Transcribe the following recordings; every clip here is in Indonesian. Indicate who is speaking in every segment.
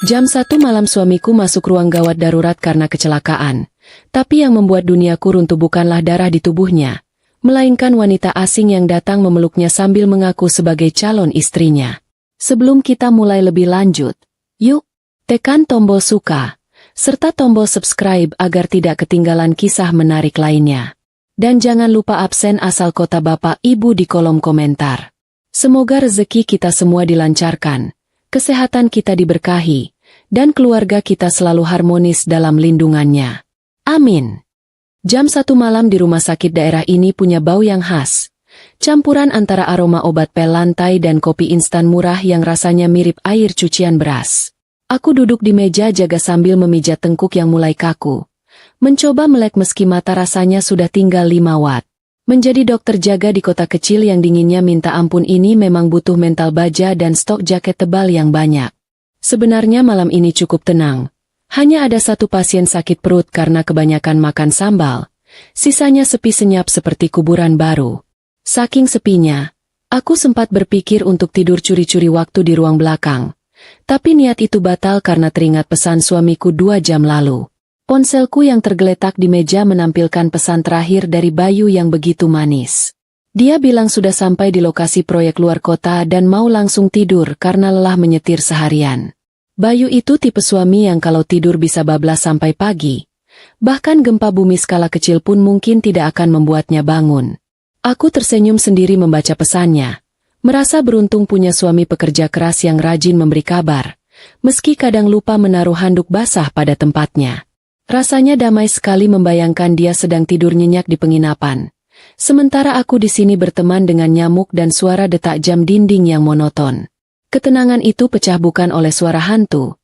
Speaker 1: Jam 1 malam suamiku masuk ruang gawat darurat karena kecelakaan. Tapi yang membuat duniaku runtuh bukanlah darah di tubuhnya, melainkan wanita asing yang datang memeluknya sambil mengaku sebagai calon istrinya. Sebelum kita mulai lebih lanjut, yuk, tekan tombol suka, serta tombol subscribe agar tidak ketinggalan kisah menarik lainnya. Dan jangan lupa absen asal kota Bapak Ibu di kolom komentar. Semoga rezeki kita semua dilancarkan, kesehatan kita diberkahi, dan keluarga kita selalu harmonis dalam lindungannya. Amin. Jam 1 malam di rumah sakit daerah ini punya bau yang khas. Campuran antara aroma obat pel lantai dan kopi instan murah yang rasanya mirip air cucian beras. Aku duduk di meja jaga sambil memijat tengkuk yang mulai kaku. Mencoba melek meski mata rasanya sudah tinggal 5 watt. Menjadi dokter jaga di kota kecil yang dinginnya minta ampun ini memang butuh mental baja dan stok jaket tebal yang banyak. Sebenarnya malam ini cukup tenang. Hanya ada satu pasien sakit perut karena kebanyakan makan sambal. Sisanya sepi senyap seperti kuburan baru. Saking sepinya, aku sempat berpikir untuk tidur curi-curi waktu di ruang belakang. Tapi niat itu batal karena teringat pesan suamiku 2 jam lalu. Ponselku yang tergeletak di meja menampilkan pesan terakhir dari Bayu yang begitu manis. Dia bilang sudah sampai di lokasi proyek luar kota dan mau langsung tidur karena lelah menyetir seharian. Bayu itu tipe suami yang kalau tidur bisa bablas sampai pagi. Bahkan gempa bumi skala kecil pun mungkin tidak akan membuatnya bangun. Aku tersenyum sendiri membaca pesannya. Merasa beruntung punya suami pekerja keras yang rajin memberi kabar. Meski kadang lupa menaruh handuk basah pada tempatnya. Rasanya damai sekali membayangkan dia sedang tidur nyenyak di penginapan. Sementara aku di sini berteman dengan nyamuk dan suara detak jam dinding yang monoton. Ketenangan itu pecah bukan oleh suara hantu,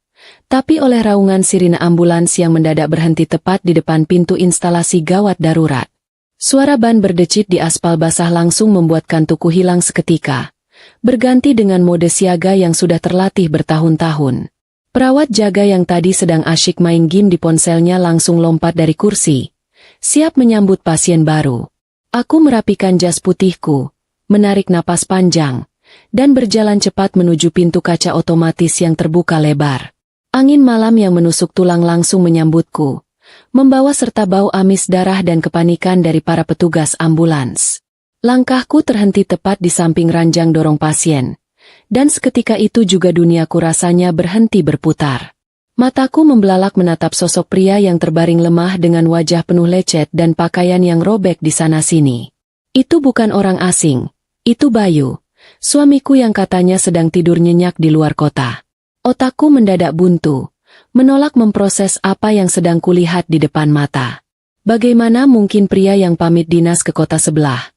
Speaker 1: tapi oleh raungan sirine ambulans yang mendadak berhenti tepat di depan pintu instalasi gawat darurat. Suara ban berdecit di aspal basah langsung membuat kantukku hilang seketika, berganti dengan mode siaga yang sudah terlatih bertahun-tahun. Perawat jaga yang tadi sedang asyik main game di ponselnya langsung lompat dari kursi, siap menyambut pasien baru. Aku merapikan jas putihku, menarik napas panjang, dan berjalan cepat menuju pintu kaca otomatis yang terbuka lebar. Angin malam yang menusuk tulang langsung menyambutku, membawa serta bau amis darah dan kepanikan dari para petugas ambulans. Langkahku terhenti tepat di samping ranjang dorong pasien. Dan seketika itu juga duniaku rasanya berhenti berputar. Mataku membelalak menatap sosok pria yang terbaring lemah dengan wajah penuh lecet dan pakaian yang robek di sana-sini. Itu bukan orang asing, itu Bayu, suamiku yang katanya sedang tidur nyenyak di luar kota. Otakku mendadak buntu, menolak memproses apa yang sedang kulihat di depan mata. Bagaimana mungkin pria yang pamit dinas ke kota sebelah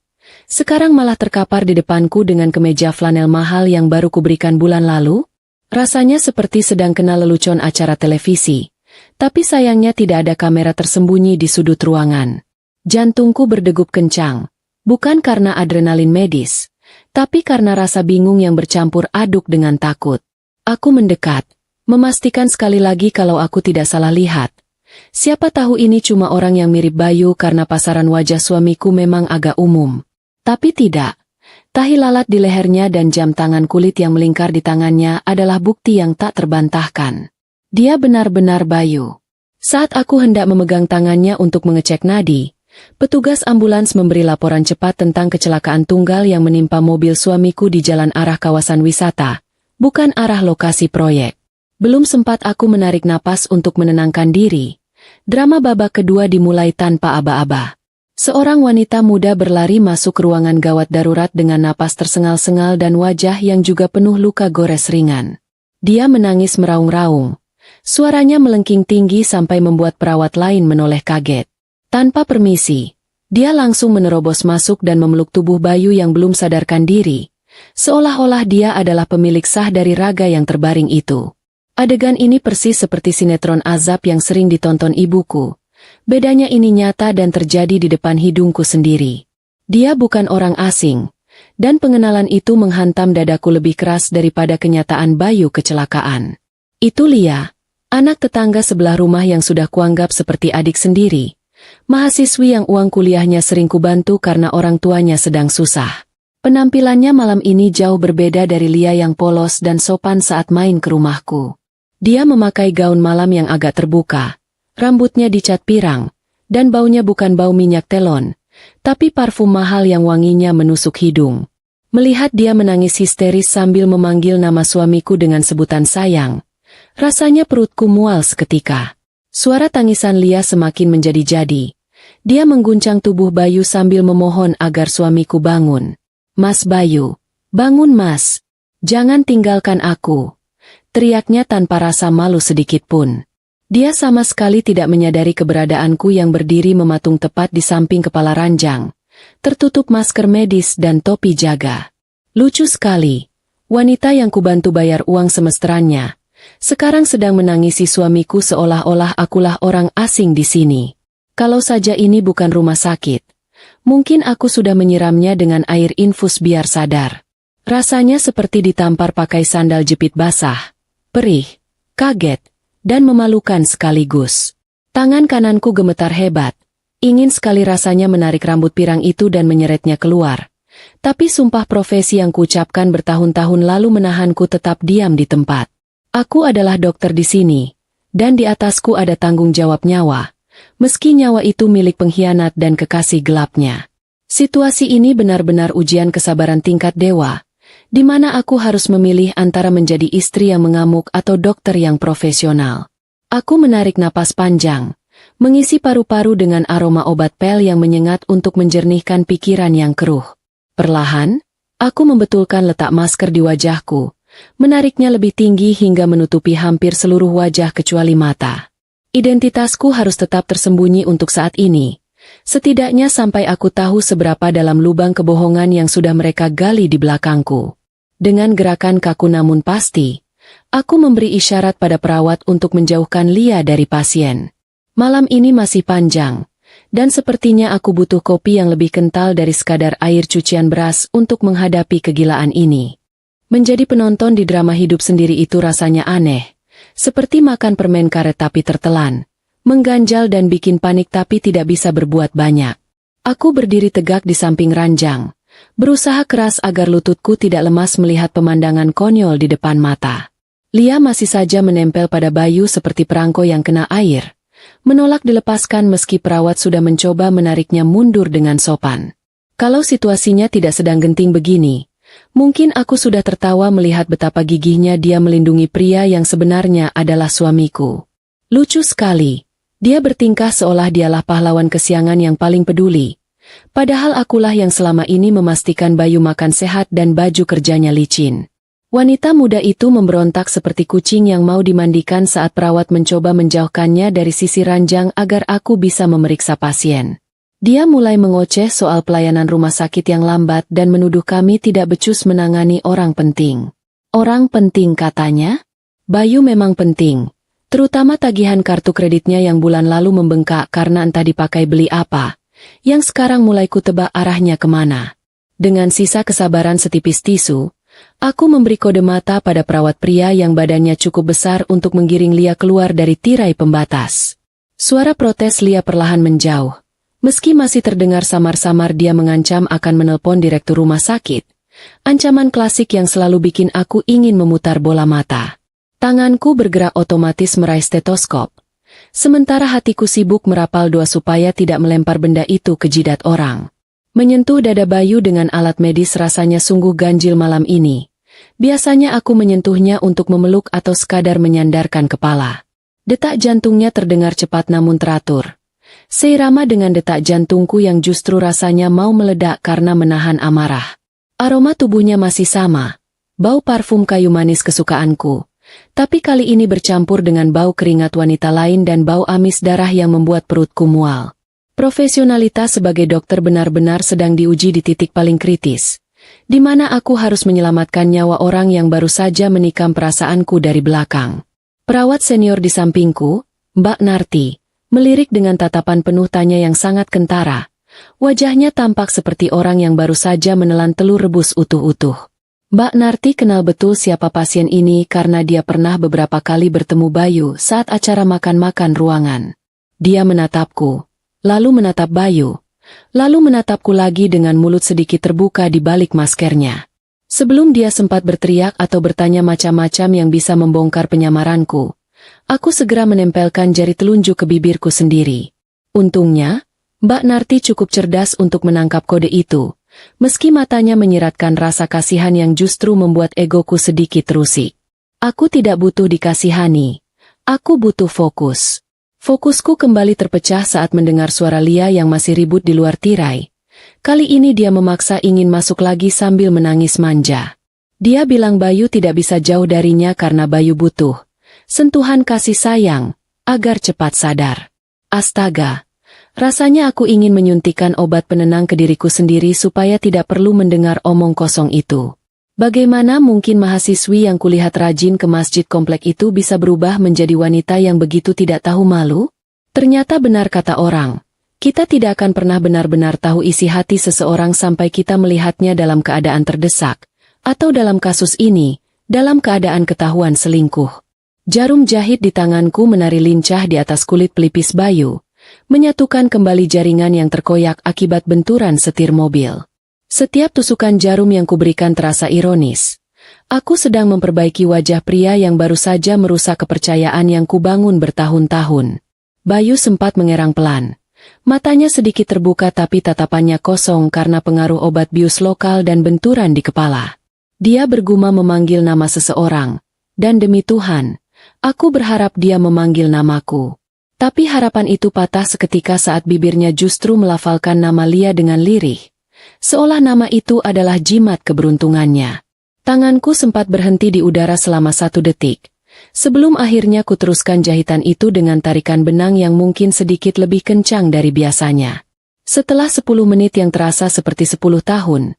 Speaker 1: sekarang malah terkapar di depanku dengan kemeja flanel mahal yang baru kuberikan bulan lalu? Rasanya seperti sedang kena lelucon acara televisi. Tapi sayangnya tidak ada kamera tersembunyi di sudut ruangan. Jantungku berdegup kencang. Bukan karena adrenalin medis, tapi karena rasa bingung yang bercampur aduk dengan takut. Aku mendekat, memastikan sekali lagi kalau aku tidak salah lihat. Siapa tahu ini cuma orang yang mirip Bayu karena pasaran wajah suamiku memang agak umum. Tapi tidak. Tahi lalat di lehernya dan jam tangan kulit yang melingkar di tangannya adalah bukti yang tak terbantahkan. Dia benar-benar Bayu. Saat aku hendak memegang tangannya untuk mengecek nadi, petugas ambulans memberi laporan cepat tentang kecelakaan tunggal yang menimpa mobil suamiku di jalan arah kawasan wisata, bukan arah lokasi proyek. Belum sempat aku menarik napas untuk menenangkan diri. Drama babak kedua dimulai tanpa aba-aba. Seorang wanita muda berlari masuk ruangan gawat darurat dengan napas tersengal-sengal dan wajah yang juga penuh luka gores ringan. Dia menangis meraung-raung. Suaranya melengking tinggi sampai membuat perawat lain menoleh kaget. Tanpa permisi, dia langsung menerobos masuk dan memeluk tubuh Bayu yang belum sadarkan diri. Seolah-olah dia adalah pemilik sah dari raga yang terbaring itu. Adegan ini persis seperti sinetron azab yang sering ditonton ibuku. Bedanya ini nyata dan terjadi di depan hidungku sendiri. Dia bukan orang asing, dan pengenalan itu menghantam dadaku lebih keras daripada kenyataan Bayu kecelakaan. Itu Lia, anak tetangga sebelah rumah yang sudah kuanggap seperti adik sendiri. Mahasiswi yang uang kuliahnya sering kubantu karena orang tuanya sedang susah. Penampilannya malam ini jauh berbeda dari Lia yang polos dan sopan saat main ke rumahku. Dia memakai gaun malam yang agak terbuka, rambutnya dicat pirang, dan baunya bukan bau minyak telon, tapi parfum mahal yang wanginya menusuk hidung. Melihat dia menangis histeris sambil memanggil nama suamiku dengan sebutan sayang, rasanya perutku mual seketika. Suara tangisan Lia semakin menjadi-jadi. Dia mengguncang tubuh Bayu sambil memohon agar suamiku bangun. "Mas Bayu, bangun mas. Jangan tinggalkan aku," teriaknya tanpa rasa malu sedikit pun. Dia sama sekali tidak menyadari keberadaanku yang berdiri mematung tepat di samping kepala ranjang, tertutup masker medis dan topi jaga. Lucu sekali, wanita yang kubantu bayar uang semesterannya, sekarang sedang menangisi suamiku seolah-olah akulah orang asing di sini. Kalau saja ini bukan rumah sakit, mungkin aku sudah menyiramnya dengan air infus biar sadar. Rasanya seperti ditampar pakai sandal jepit basah, perih, kaget, dan memalukan sekaligus. Tangan kananku gemetar hebat, ingin sekali rasanya menarik rambut pirang itu dan menyeretnya keluar. Tapi sumpah profesi yang kuucapkan bertahun-tahun lalu menahanku tetap diam di tempat. Aku adalah dokter di sini, dan di atasku ada tanggung jawab nyawa, meski nyawa itu milik pengkhianat dan kekasih gelapnya. Situasi ini benar-benar ujian kesabaran tingkat dewa, di mana aku harus memilih antara menjadi istri yang mengamuk atau dokter yang profesional. Aku menarik napas panjang, mengisi paru-paru dengan aroma obat pel yang menyengat untuk menjernihkan pikiran yang keruh. Perlahan, aku membetulkan letak masker di wajahku, menariknya lebih tinggi hingga menutupi hampir seluruh wajah kecuali mata. Identitasku harus tetap tersembunyi untuk saat ini, setidaknya sampai aku tahu seberapa dalam lubang kebohongan yang sudah mereka gali di belakangku. Dengan gerakan kaku namun pasti, aku memberi isyarat pada perawat untuk menjauhkan Lia dari pasien. Malam ini masih panjang, dan sepertinya aku butuh kopi yang lebih kental dari sekadar air cucian beras untuk menghadapi kegilaan ini. Menjadi penonton di drama hidup sendiri itu rasanya aneh, seperti makan permen karet tapi tertelan, mengganjal dan bikin panik tapi tidak bisa berbuat banyak. Aku berdiri tegak di samping ranjang, berusaha keras agar lututku tidak lemas melihat pemandangan konyol di depan mata. Lia masih saja menempel pada Bayu seperti perangko yang kena air, menolak dilepaskan meski perawat sudah mencoba menariknya mundur dengan sopan. Kalau situasinya tidak sedang genting begini, mungkin aku sudah tertawa melihat betapa gigihnya dia melindungi pria yang sebenarnya adalah suamiku. Lucu sekali, dia bertingkah seolah dialah pahlawan kesiangan yang paling peduli. Padahal akulah yang selama ini memastikan Bayu makan sehat dan baju kerjanya licin. Wanita muda itu memberontak seperti kucing yang mau dimandikan saat perawat mencoba menjauhkannya dari sisi ranjang agar aku bisa memeriksa pasien. Dia mulai mengoceh soal pelayanan rumah sakit yang lambat dan menuduh kami tidak becus menangani orang penting. Orang penting katanya? Bayu memang penting, terutama tagihan kartu kreditnya yang bulan lalu membengkak karena entah dipakai beli apa, yang sekarang mulai kutebak arahnya kemana. Dengan sisa kesabaran setipis tisu, aku memberi kode mata pada perawat pria yang badannya cukup besar untuk menggiring Lia keluar dari tirai pembatas. Suara protes Lia perlahan menjauh. Meski masih terdengar samar-samar dia mengancam akan menelpon direktur rumah sakit. Ancaman klasik yang selalu bikin aku ingin memutar bola mata. Tanganku bergerak otomatis meraih stetoskop. Sementara hatiku sibuk merapal doa supaya tidak melempar benda itu ke jidat orang. Menyentuh dada Bayu dengan alat medis rasanya sungguh ganjil malam ini. Biasanya aku menyentuhnya untuk memeluk atau sekadar menyandarkan kepala. Detak jantungnya terdengar cepat namun teratur. Seirama dengan detak jantungku yang justru rasanya mau meledak karena menahan amarah. Aroma tubuhnya masih sama, bau parfum kayu manis kesukaanku. Tapi kali ini bercampur dengan bau keringat wanita lain dan bau amis darah yang membuat perutku mual. Profesionalitas sebagai dokter benar-benar sedang diuji di titik paling kritis, di mana aku harus menyelamatkan nyawa orang yang baru saja menikam perasaanku dari belakang. Perawat senior di sampingku, Mbak Narti, melirik dengan tatapan penuh tanya yang sangat kentara. Wajahnya tampak seperti orang yang baru saja menelan telur rebus utuh-utuh. Mbak Narti kenal betul siapa pasien ini karena dia pernah beberapa kali bertemu Bayu saat acara makan-makan ruangan. Dia menatapku, lalu menatap Bayu, lalu menatapku lagi dengan mulut sedikit terbuka di balik maskernya. Sebelum dia sempat berteriak atau bertanya macam-macam yang bisa membongkar penyamaranku, Aku segera menempelkan jari telunjuk ke bibirku sendiri. Untungnya, Mbak Narti cukup cerdas untuk menangkap kode itu, meski matanya menyiratkan rasa kasihan yang justru membuat egoku sedikit terusik. Aku tidak butuh dikasihani. Aku butuh fokus. Fokusku kembali terpecah saat mendengar suara Lia yang masih ribut di luar tirai. Kali ini dia memaksa ingin masuk lagi sambil menangis manja. Dia bilang Bayu tidak bisa jauh darinya karena Bayu butuh sentuhan kasih sayang, agar cepat sadar. Astaga, rasanya aku ingin menyuntikkan obat penenang ke diriku sendiri supaya tidak perlu mendengar omong kosong itu. Bagaimana mungkin mahasiswi yang kulihat rajin ke masjid komplek itu bisa berubah menjadi wanita yang begitu tidak tahu malu? Ternyata benar kata orang, kita tidak akan pernah benar-benar tahu isi hati seseorang sampai kita melihatnya dalam keadaan terdesak, atau dalam kasus ini, dalam keadaan ketahuan selingkuh. Jarum jahit di tanganku menari lincah di atas kulit pelipis Bayu, menyatukan kembali jaringan yang terkoyak akibat benturan setir mobil. Setiap tusukan jarum yang kuberikan terasa ironis. Aku sedang memperbaiki wajah pria yang baru saja merusak kepercayaan yang kubangun bertahun-tahun. Bayu sempat mengerang pelan. Matanya sedikit terbuka tapi tatapannya kosong karena pengaruh obat bius lokal dan benturan di kepala. Dia bergumam memanggil nama seseorang, dan demi Tuhan, aku berharap dia memanggil namaku. Tapi harapan itu patah seketika saat bibirnya justru melafalkan nama Lia dengan lirih. Seolah nama itu adalah jimat keberuntungannya. Tanganku sempat berhenti di udara selama 1 detik. Sebelum akhirnya kuteruskan jahitan itu dengan tarikan benang yang mungkin sedikit lebih kencang dari biasanya. Setelah 10 menit yang terasa seperti 10 tahun,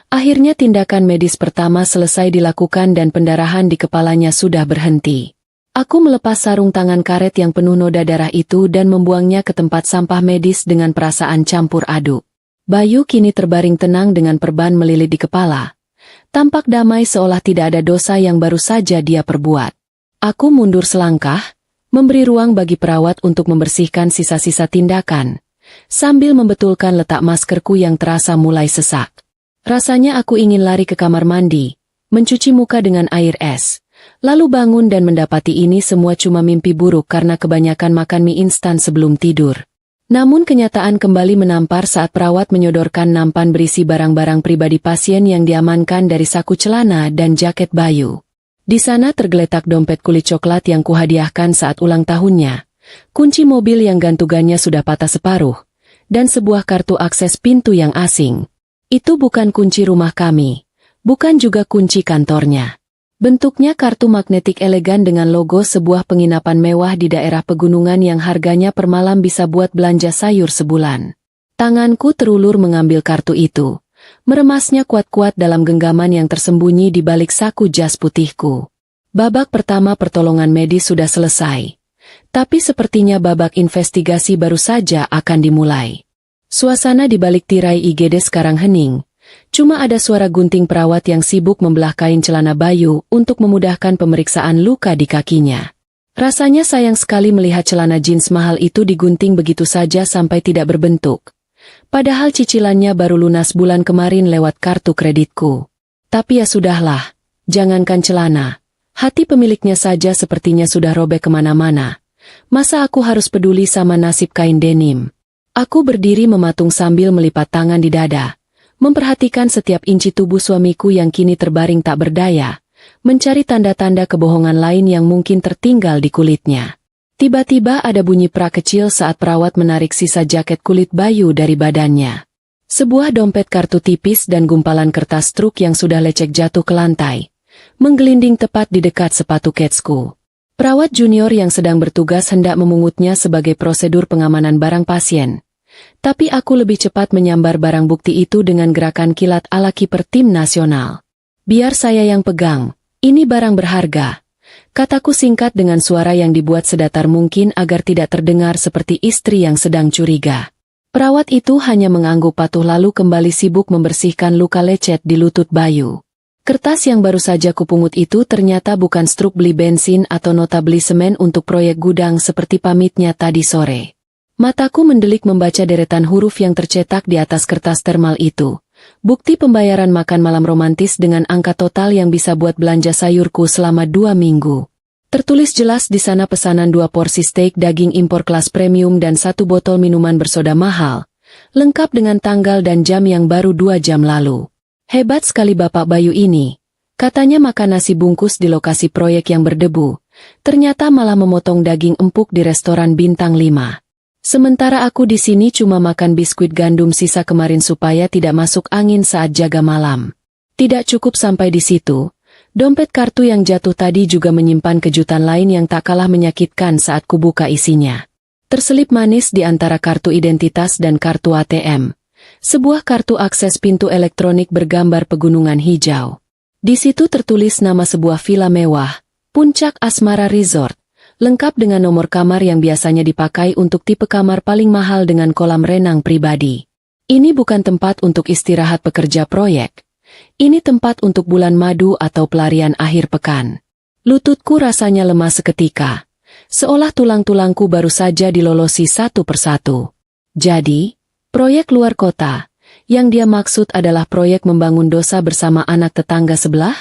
Speaker 1: akhirnya tindakan medis pertama selesai dilakukan dan pendarahan di kepalanya sudah berhenti. Aku melepas sarung tangan karet yang penuh noda darah itu dan membuangnya ke tempat sampah medis dengan perasaan campur aduk. Bayu kini terbaring tenang dengan perban melilit di kepala. Tampak damai seolah tidak ada dosa yang baru saja dia perbuat. Aku mundur selangkah, memberi ruang bagi perawat untuk membersihkan sisa-sisa tindakan, sambil membetulkan letak maskerku yang terasa mulai sesak. Rasanya aku ingin lari ke kamar mandi, mencuci muka dengan air es. Lalu bangun dan mendapati ini semua cuma mimpi buruk karena kebanyakan makan mie instan sebelum tidur. Namun kenyataan kembali menampar saat perawat menyodorkan nampan berisi barang-barang pribadi pasien yang diamankan dari saku celana dan jaket Bayu. Di sana tergeletak dompet kulit coklat yang kuhadiahkan saat ulang tahunnya, kunci mobil yang gantungannya sudah patah separuh, dan sebuah kartu akses pintu yang asing. Itu bukan kunci rumah kami, bukan juga kunci kantornya. Bentuknya kartu magnetik elegan dengan logo sebuah penginapan mewah di daerah pegunungan yang harganya per malam bisa buat belanja sayur sebulan. Tanganku terulur mengambil kartu itu, meremasnya kuat-kuat dalam genggaman yang tersembunyi di balik saku jas putihku. Babak pertama pertolongan medis sudah selesai, tapi sepertinya babak investigasi baru saja akan dimulai. Suasana di balik tirai IGD sekarang hening. Cuma ada suara gunting perawat yang sibuk membelah kain celana Bayu untuk memudahkan pemeriksaan luka di kakinya. Rasanya sayang sekali melihat celana jeans mahal itu digunting begitu saja sampai tidak berbentuk. Padahal cicilannya baru lunas bulan kemarin lewat kartu kreditku. Tapi ya sudahlah, jangankan celana, hati pemiliknya saja sepertinya sudah robek kemana-mana. Masa aku harus peduli sama nasib kain denim? Aku berdiri mematung sambil melipat tangan di dada, memperhatikan setiap inci tubuh suamiku yang kini terbaring tak berdaya, mencari tanda-tanda kebohongan lain yang mungkin tertinggal di kulitnya. Tiba-tiba ada bunyi prak kecil saat perawat menarik sisa jaket kulit Bayu dari badannya. Sebuah dompet kartu tipis dan gumpalan kertas truk yang sudah lecek jatuh ke lantai, menggelinding tepat di dekat sepatu ketsku. Perawat junior yang sedang bertugas hendak memungutnya sebagai prosedur pengamanan barang pasien. Tapi aku lebih cepat menyambar barang bukti itu dengan gerakan kilat ala kiper tim nasional. Biar saya yang pegang, ini barang berharga. Kataku singkat dengan suara yang dibuat sedatar mungkin agar tidak terdengar seperti istri yang sedang curiga. Perawat itu hanya mengangguk patuh lalu kembali sibuk membersihkan luka lecet di lutut Bayu. Kertas yang baru saja kupungut itu ternyata bukan struk beli bensin atau nota beli semen untuk proyek gudang seperti pamitnya tadi sore. Mataku mendelik membaca deretan huruf yang tercetak di atas kertas termal itu. Bukti pembayaran makan malam romantis dengan angka total yang bisa buat belanja sayurku selama 2 minggu. Tertulis jelas di sana pesanan 2 porsi steak daging impor kelas premium dan 1 botol minuman bersoda mahal, lengkap dengan tanggal dan jam yang baru 2 jam lalu. Hebat sekali Bapak Bayu ini. Katanya makan nasi bungkus di lokasi proyek yang berdebu, ternyata malah memotong daging empuk di restoran bintang 5. Sementara aku di sini cuma makan biskuit gandum sisa kemarin supaya tidak masuk angin saat jaga malam. Tidak cukup sampai di situ. Dompet kartu yang jatuh tadi juga menyimpan kejutan lain yang tak kalah menyakitkan saat kubuka isinya. Terselip manis di antara kartu identitas dan kartu ATM. Sebuah kartu akses pintu elektronik bergambar pegunungan hijau. Di situ tertulis nama sebuah villa mewah, Puncak Asmara Resort, lengkap dengan nomor kamar yang biasanya dipakai untuk tipe kamar paling mahal dengan kolam renang pribadi. Ini bukan tempat untuk istirahat pekerja proyek. Ini tempat untuk bulan madu atau pelarian akhir pekan. Lututku rasanya lemas seketika, seolah tulang-tulangku baru saja dilolosi satu persatu. Jadi, proyek luar kota, yang dia maksud adalah proyek membangun dosa bersama anak tetangga sebelah?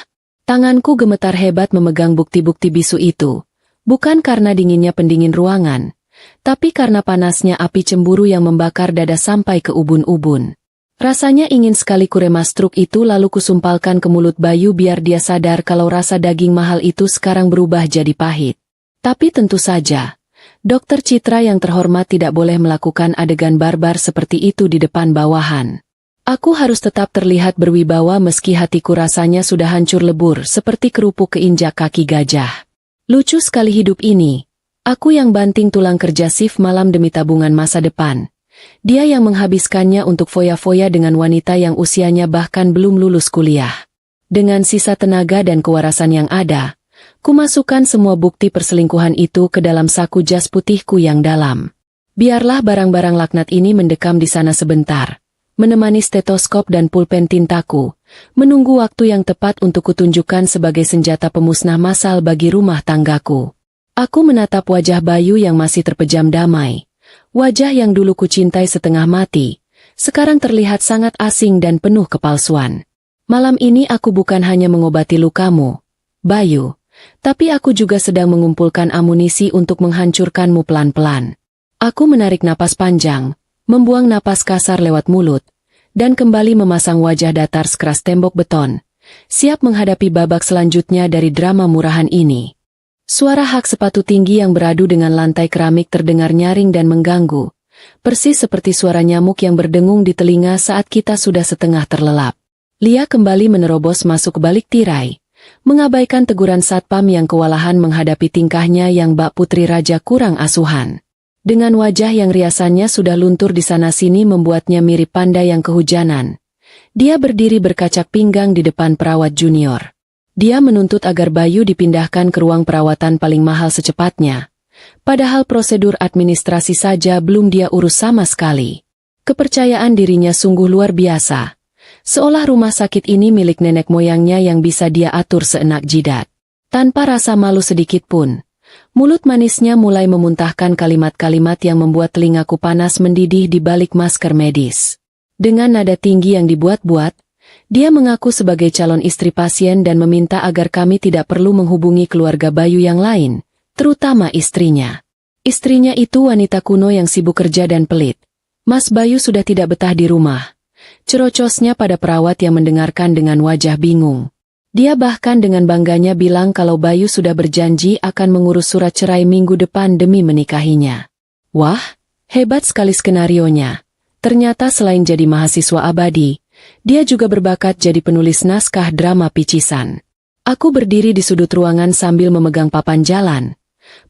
Speaker 1: Tanganku gemetar hebat memegang bukti-bukti bisu itu, bukan karena dinginnya pendingin ruangan, tapi karena panasnya api cemburu yang membakar dada sampai ke ubun-ubun. Rasanya ingin sekali kuremas truk itu lalu kusumpalkan ke mulut Bayu biar dia sadar kalau rasa daging mahal itu sekarang berubah jadi pahit. Tapi tentu saja, Dokter Citra yang terhormat tidak boleh melakukan adegan barbar seperti itu di depan bawahan. Aku harus tetap terlihat berwibawa meski hatiku rasanya sudah hancur lebur seperti kerupuk keinjak kaki gajah. Lucu sekali hidup ini. Aku yang banting tulang kerja shift malam demi tabungan masa depan. Dia yang menghabiskannya untuk foya-foya dengan wanita yang usianya bahkan belum lulus kuliah. Dengan sisa tenaga dan kewarasan yang ada, kumasukkan semua bukti perselingkuhan itu ke dalam saku jas putihku yang dalam. Biarlah barang-barang laknat ini mendekam di sana sebentar, menemani stetoskop dan pulpen tintaku, menunggu waktu yang tepat untuk kutunjukkan sebagai senjata pemusnah massal bagi rumah tanggaku. Aku menatap wajah Bayu yang masih terpejam damai. Wajah yang dulu kucintai setengah mati, sekarang terlihat sangat asing dan penuh kepalsuan. Malam ini aku bukan hanya mengobati lukamu, Bayu, tapi aku juga sedang mengumpulkan amunisi untuk menghancurkanmu pelan-pelan. Aku menarik napas panjang, membuang napas kasar lewat mulut, dan kembali memasang wajah datar sekeras tembok beton, siap menghadapi babak selanjutnya dari drama murahan ini. Suara hak sepatu tinggi yang beradu dengan lantai keramik terdengar nyaring dan mengganggu, persis seperti suara nyamuk yang berdengung di telinga saat kita sudah setengah terlelap. Lia kembali menerobos masuk ke balik tirai, mengabaikan teguran satpam yang kewalahan menghadapi tingkahnya yang Mbak Putri Raja kurang asuhan. Dengan wajah yang riasannya sudah luntur di sana-sini membuatnya mirip panda yang kehujanan. Dia berdiri berkacak pinggang di depan perawat junior. Dia menuntut agar Bayu dipindahkan ke ruang perawatan paling mahal secepatnya. Padahal prosedur administrasi saja belum dia urus sama sekali. Kepercayaan dirinya sungguh luar biasa. Seolah rumah sakit ini milik nenek moyangnya yang bisa dia atur seenak jidat. Tanpa rasa malu sedikit pun, mulut manisnya mulai memuntahkan kalimat-kalimat yang membuat telingaku panas mendidih di balik masker medis. Dengan nada tinggi yang dibuat-buat, dia mengaku sebagai calon istri pasien dan meminta agar kami tidak perlu menghubungi keluarga Bayu yang lain, terutama istrinya. Istrinya itu wanita kuno yang sibuk kerja dan pelit. Mas Bayu sudah tidak betah di rumah. Cerocosnya pada perawat yang mendengarkan dengan wajah bingung. Dia bahkan dengan bangganya bilang kalau Bayu sudah berjanji akan mengurus surat cerai minggu depan demi menikahinya. Wah, hebat sekali skenarionya. Ternyata selain jadi mahasiswa abadi, dia juga berbakat jadi penulis naskah drama picisan. Aku berdiri di sudut ruangan sambil memegang papan jalan.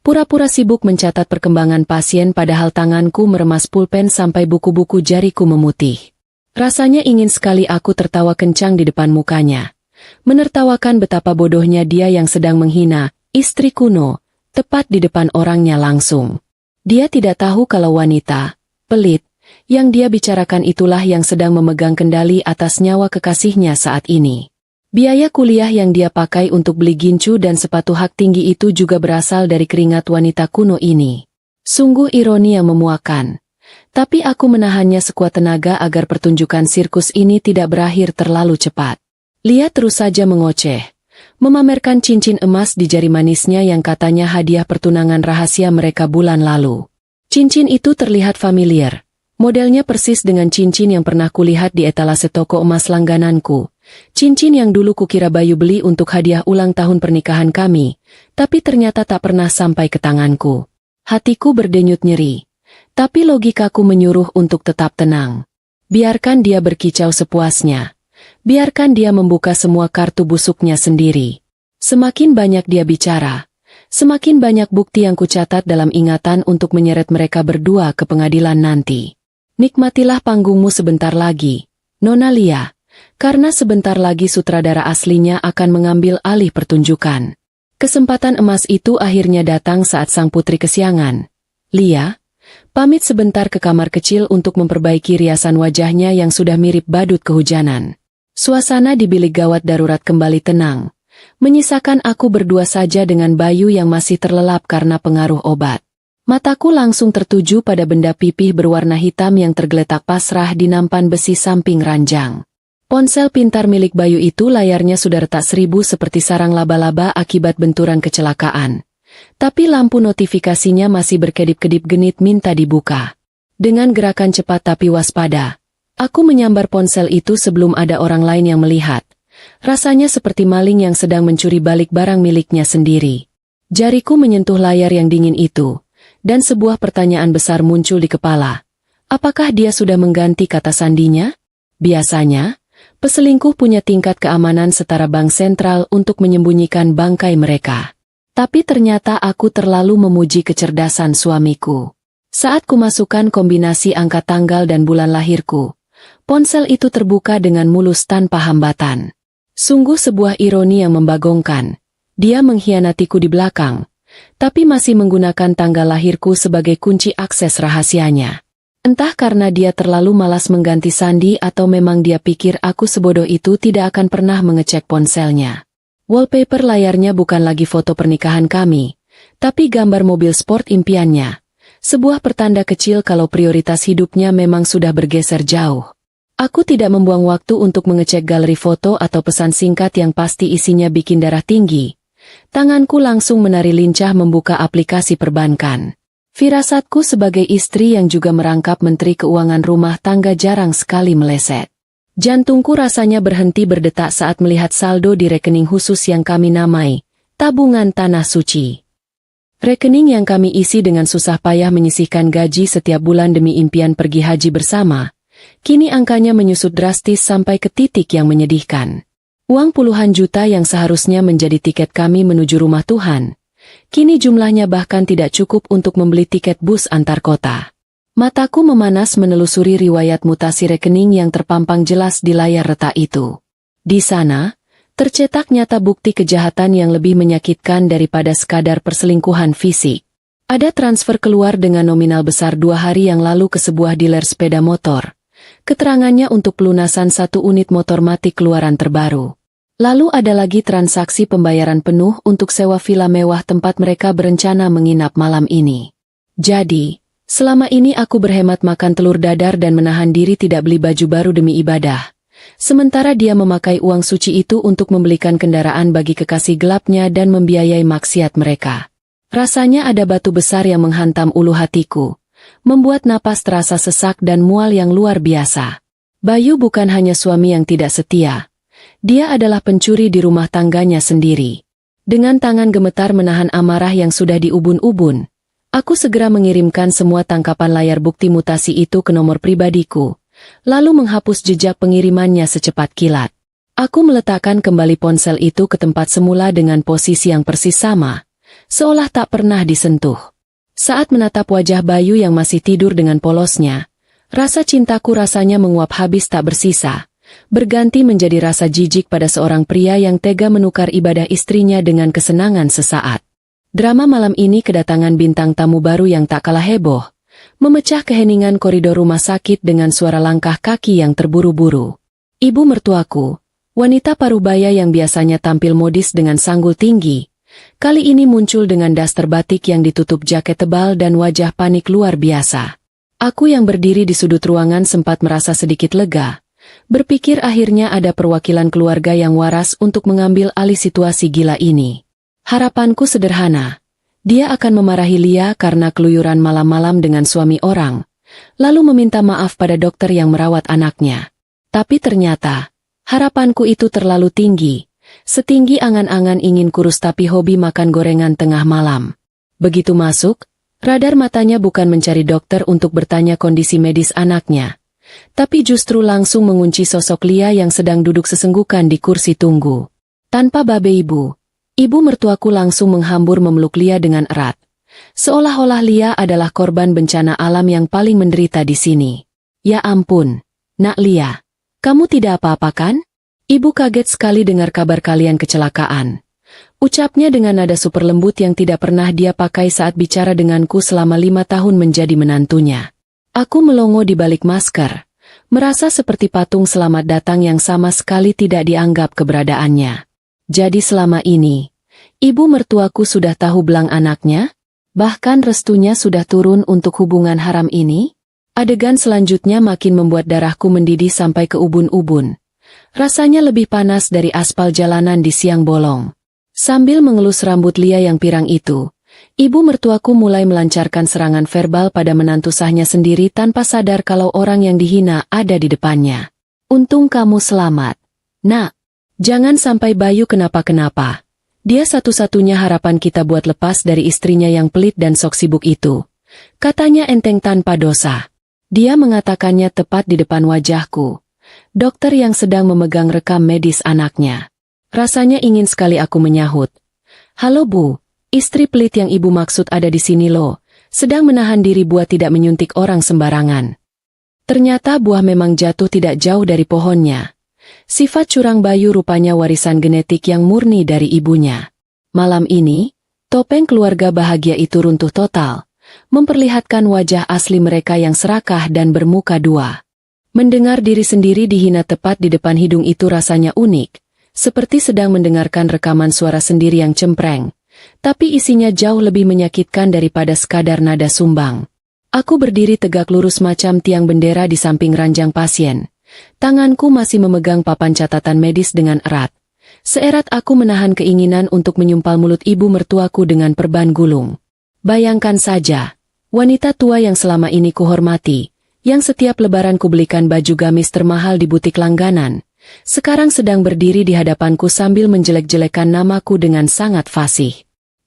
Speaker 1: Pura-pura sibuk mencatat perkembangan pasien padahal tanganku meremas pulpen sampai buku-buku jariku memutih. Rasanya ingin sekali aku tertawa kencang di depan mukanya. Menertawakan betapa bodohnya dia yang sedang menghina istri kuno, tepat di depan orangnya langsung. Dia tidak tahu kalau wanita, pelit, yang dia bicarakan itulah yang sedang memegang kendali atas nyawa kekasihnya saat ini. Biaya kuliah yang dia pakai untuk beli gincu dan sepatu hak tinggi itu juga berasal dari keringat wanita kuno ini. Sungguh ironi yang memuakan. Tapi aku menahannya sekuat tenaga agar pertunjukan sirkus ini tidak berakhir terlalu cepat. Lia terus saja mengoceh, memamerkan cincin emas di jari manisnya yang katanya hadiah pertunangan rahasia mereka bulan lalu. Cincin itu terlihat familiar. Modelnya persis dengan cincin yang pernah kulihat di etalase toko emas langgananku. Cincin yang dulu kukira Bayu beli untuk hadiah ulang tahun pernikahan kami, tapi ternyata tak pernah sampai ke tanganku. Hatiku berdenyut nyeri. Tapi logikaku menyuruh untuk tetap tenang. Biarkan dia berkicau sepuasnya. Biarkan dia membuka semua kartu busuknya sendiri. Semakin banyak dia bicara, semakin banyak bukti yang kucatat dalam ingatan untuk menyeret mereka berdua ke pengadilan nanti. Nikmatilah panggungmu sebentar lagi, Nona Lia, karena sebentar lagi sutradara aslinya akan mengambil alih pertunjukan. Kesempatan emas itu akhirnya datang saat sang putri kesiangan. Lia, pamit sebentar ke kamar kecil untuk memperbaiki riasan wajahnya yang sudah mirip badut kehujanan. Suasana di bilik gawat darurat kembali tenang, menyisakan aku berdua saja dengan Bayu yang masih terlelap karena pengaruh obat. Mataku langsung tertuju pada benda pipih berwarna hitam yang tergeletak pasrah di nampan besi samping ranjang. Ponsel pintar milik Bayu itu layarnya sudah retak seribu seperti sarang laba-laba akibat benturan kecelakaan. Tapi lampu notifikasinya masih berkedip-kedip genit minta dibuka. Dengan gerakan cepat tapi waspada, aku menyambar ponsel itu sebelum ada orang lain yang melihat. Rasanya seperti maling yang sedang mencuri balik barang miliknya sendiri. Jariku menyentuh layar yang dingin itu, dan sebuah pertanyaan besar muncul di kepala. Apakah dia sudah mengganti kata sandinya? Biasanya, peselingkuh punya tingkat keamanan setara bank sentral untuk menyembunyikan bangkai mereka. Tapi ternyata aku terlalu memuji kecerdasan suamiku. Saat kumasukkan kombinasi angka tanggal dan bulan lahirku, ponsel itu terbuka dengan mulus tanpa hambatan. Sungguh sebuah ironi yang membagongkan. Dia mengkhianatiku di belakang, tapi masih menggunakan tanggal lahirku sebagai kunci akses rahasianya. Entah karena dia terlalu malas mengganti sandi atau memang dia pikir aku sebodoh itu tidak akan pernah mengecek ponselnya. Wallpaper layarnya bukan lagi foto pernikahan kami, tapi gambar mobil sport impiannya. Sebuah pertanda kecil kalau prioritas hidupnya memang sudah bergeser jauh. Aku tidak membuang waktu untuk mengecek galeri foto atau pesan singkat yang pasti isinya bikin darah tinggi. Tanganku langsung menari lincah membuka aplikasi perbankan. Firasatku sebagai istri yang juga merangkap menteri keuangan rumah tangga jarang sekali meleset. Jantungku rasanya berhenti berdetak saat melihat saldo di rekening khusus yang kami namai tabungan tanah suci. Rekening yang kami isi dengan susah payah menyisihkan gaji setiap bulan demi impian pergi haji bersama. Kini angkanya menyusut drastis sampai ke titik yang menyedihkan. Uang puluhan juta yang seharusnya menjadi tiket kami menuju rumah Tuhan, kini jumlahnya bahkan tidak cukup untuk membeli tiket bus antar kota. Mataku memanas menelusuri riwayat mutasi rekening yang terpampang jelas di layar retak itu. Di sana, tercetak nyata bukti kejahatan yang lebih menyakitkan daripada sekadar perselingkuhan fisik. Ada transfer keluar dengan nominal besar 2 hari yang lalu ke sebuah dealer sepeda motor. Keterangannya untuk pelunasan 1 unit motor matic keluaran terbaru. Lalu ada lagi transaksi pembayaran penuh untuk sewa villa mewah tempat mereka berencana menginap malam ini. Jadi, selama ini aku berhemat makan telur dadar dan menahan diri tidak beli baju baru demi ibadah. Sementara dia memakai uang suci itu untuk membelikan kendaraan bagi kekasih gelapnya dan membiayai maksiat mereka. Rasanya ada batu besar yang menghantam ulu hatiku, membuat napas terasa sesak dan mual yang luar biasa. Bayu bukan hanya suami yang tidak setia. Dia adalah pencuri di rumah tangganya sendiri. Dengan tangan gemetar menahan amarah yang sudah diubun-ubun, aku segera mengirimkan semua tangkapan layar bukti mutasi itu ke nomor pribadiku, lalu menghapus jejak pengirimannya secepat kilat. Aku meletakkan kembali ponsel itu ke tempat semula dengan posisi yang persis sama, seolah tak pernah disentuh. Saat menatap wajah Bayu yang masih tidur dengan polosnya, rasa cintaku rasanya menguap habis tak bersisa, berganti menjadi rasa jijik pada seorang pria yang tega menukar ibadah istrinya dengan kesenangan sesaat. Drama malam ini kedatangan bintang tamu baru yang tak kalah heboh, memecah keheningan koridor rumah sakit dengan suara langkah kaki yang terburu-buru. Ibu mertuaku, wanita parubaya yang biasanya tampil modis dengan sanggul tinggi, kali ini muncul dengan daster batik yang ditutup jaket tebal dan wajah panik luar biasa. Aku yang berdiri di sudut ruangan sempat merasa sedikit lega, Berpikir akhirnya ada perwakilan keluarga yang waras untuk mengambil alih situasi gila ini. Harapanku sederhana. Dia akan memarahi Lia karena keluyuran malam-malam dengan suami orang, lalu meminta maaf pada dokter yang merawat anaknya. Tapi ternyata, harapanku itu terlalu tinggi. Setinggi angan-angan ingin kurus tapi hobi makan gorengan tengah malam. Begitu masuk, radar matanya bukan mencari dokter untuk bertanya kondisi medis anaknya, tapi justru langsung mengunci sosok Lia yang sedang duduk sesenggukan di kursi tunggu. Tanpa babe ibu mertuaku langsung menghambur memeluk Lia dengan erat. Seolah-olah Lia adalah korban bencana alam yang paling menderita di sini. Ya ampun, Nak Lia, kamu tidak apa-apa kan? Ibu kaget sekali dengar kabar kalian kecelakaan. Ucapnya dengan nada super lembut yang tidak pernah dia pakai saat bicara denganku selama 5 tahun menjadi menantunya. Aku melongo di balik masker, merasa seperti patung selamat datang yang sama sekali tidak dianggap keberadaannya. Jadi selama ini, ibu mertuaku sudah tahu belang anaknya? Bahkan restunya sudah turun untuk hubungan haram ini? Adegan selanjutnya makin membuat darahku mendidih sampai ke ubun-ubun. Rasanya lebih panas dari aspal jalanan di siang bolong. Sambil mengelus rambut Lia yang pirang itu, ibu mertuaku mulai melancarkan serangan verbal pada menantu sahnya sendiri tanpa sadar kalau orang yang dihina ada di depannya. Untung kamu selamat. Nak, jangan sampai Bayu kenapa-kenapa. Dia satu-satunya harapan kita buat lepas dari istrinya yang pelit dan sok sibuk itu. Katanya enteng tanpa dosa. Dia mengatakannya tepat di depan wajahku. Dokter yang sedang memegang rekam medis anaknya. Rasanya ingin sekali aku menyahut. Halo Bu, istri pelit yang ibu maksud ada di sini loh, sedang menahan diri buat tidak menyuntik orang sembarangan. Ternyata buah memang jatuh tidak jauh dari pohonnya. Sifat curang Bayu rupanya warisan genetik yang murni dari ibunya. Malam ini, topeng keluarga bahagia itu runtuh total, memperlihatkan wajah asli mereka yang serakah dan bermuka dua. Mendengar diri sendiri dihina tepat di depan hidung itu rasanya unik, seperti sedang mendengarkan rekaman suara sendiri yang cempreng, tapi isinya jauh lebih menyakitkan daripada sekadar nada sumbang. Aku berdiri tegak lurus macam tiang bendera di samping ranjang pasien. Tanganku masih memegang papan catatan medis dengan erat. Seerat aku menahan keinginan untuk menyumpal mulut ibu mertuaku dengan perban gulung. Bayangkan saja, wanita tua yang selama ini kuhormati, yang setiap lebaran kubelikan baju gamis termahal di butik langganan, sekarang sedang berdiri di hadapanku sambil menjelek-jelekan namaku dengan sangat fasih.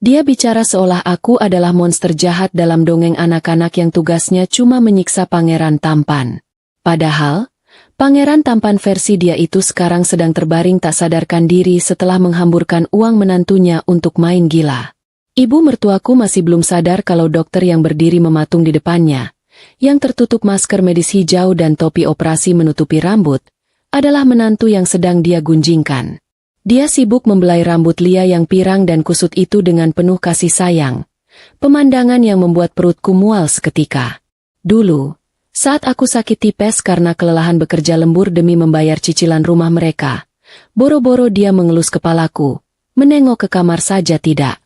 Speaker 1: Dia bicara seolah aku adalah monster jahat dalam dongeng anak-anak yang tugasnya cuma menyiksa pangeran tampan. Padahal, pangeran tampan versi dia itu sekarang sedang terbaring tak sadarkan diri setelah menghamburkan uang menantunya untuk main gila. Ibu mertuaku masih belum sadar kalau dokter yang berdiri mematung di depannya, yang tertutup masker medis hijau dan topi operasi menutupi rambut, adalah menantu yang sedang dia gunjingkan. Dia sibuk membelai rambut Lia yang pirang dan kusut itu dengan penuh kasih sayang. Pemandangan yang membuat perutku mual seketika. Dulu, saat aku sakit tipes karena kelelahan bekerja lembur demi membayar cicilan rumah mereka, boro-boro dia mengelus kepalaku, menengok ke kamar saja tidak.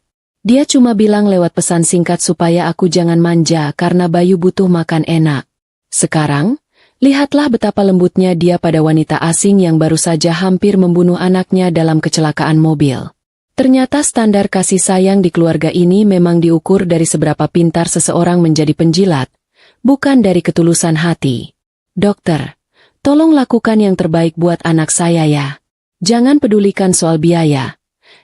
Speaker 1: Dia cuma bilang lewat pesan singkat supaya aku jangan manja karena Bayu butuh makan enak. Sekarang, lihatlah betapa lembutnya dia pada wanita asing yang baru saja hampir membunuh anaknya dalam kecelakaan mobil. Ternyata standar kasih sayang di keluarga ini memang diukur dari seberapa pintar seseorang menjadi penjilat, bukan dari ketulusan hati. Dokter, tolong lakukan yang terbaik buat anak saya ya. Jangan pedulikan soal biaya.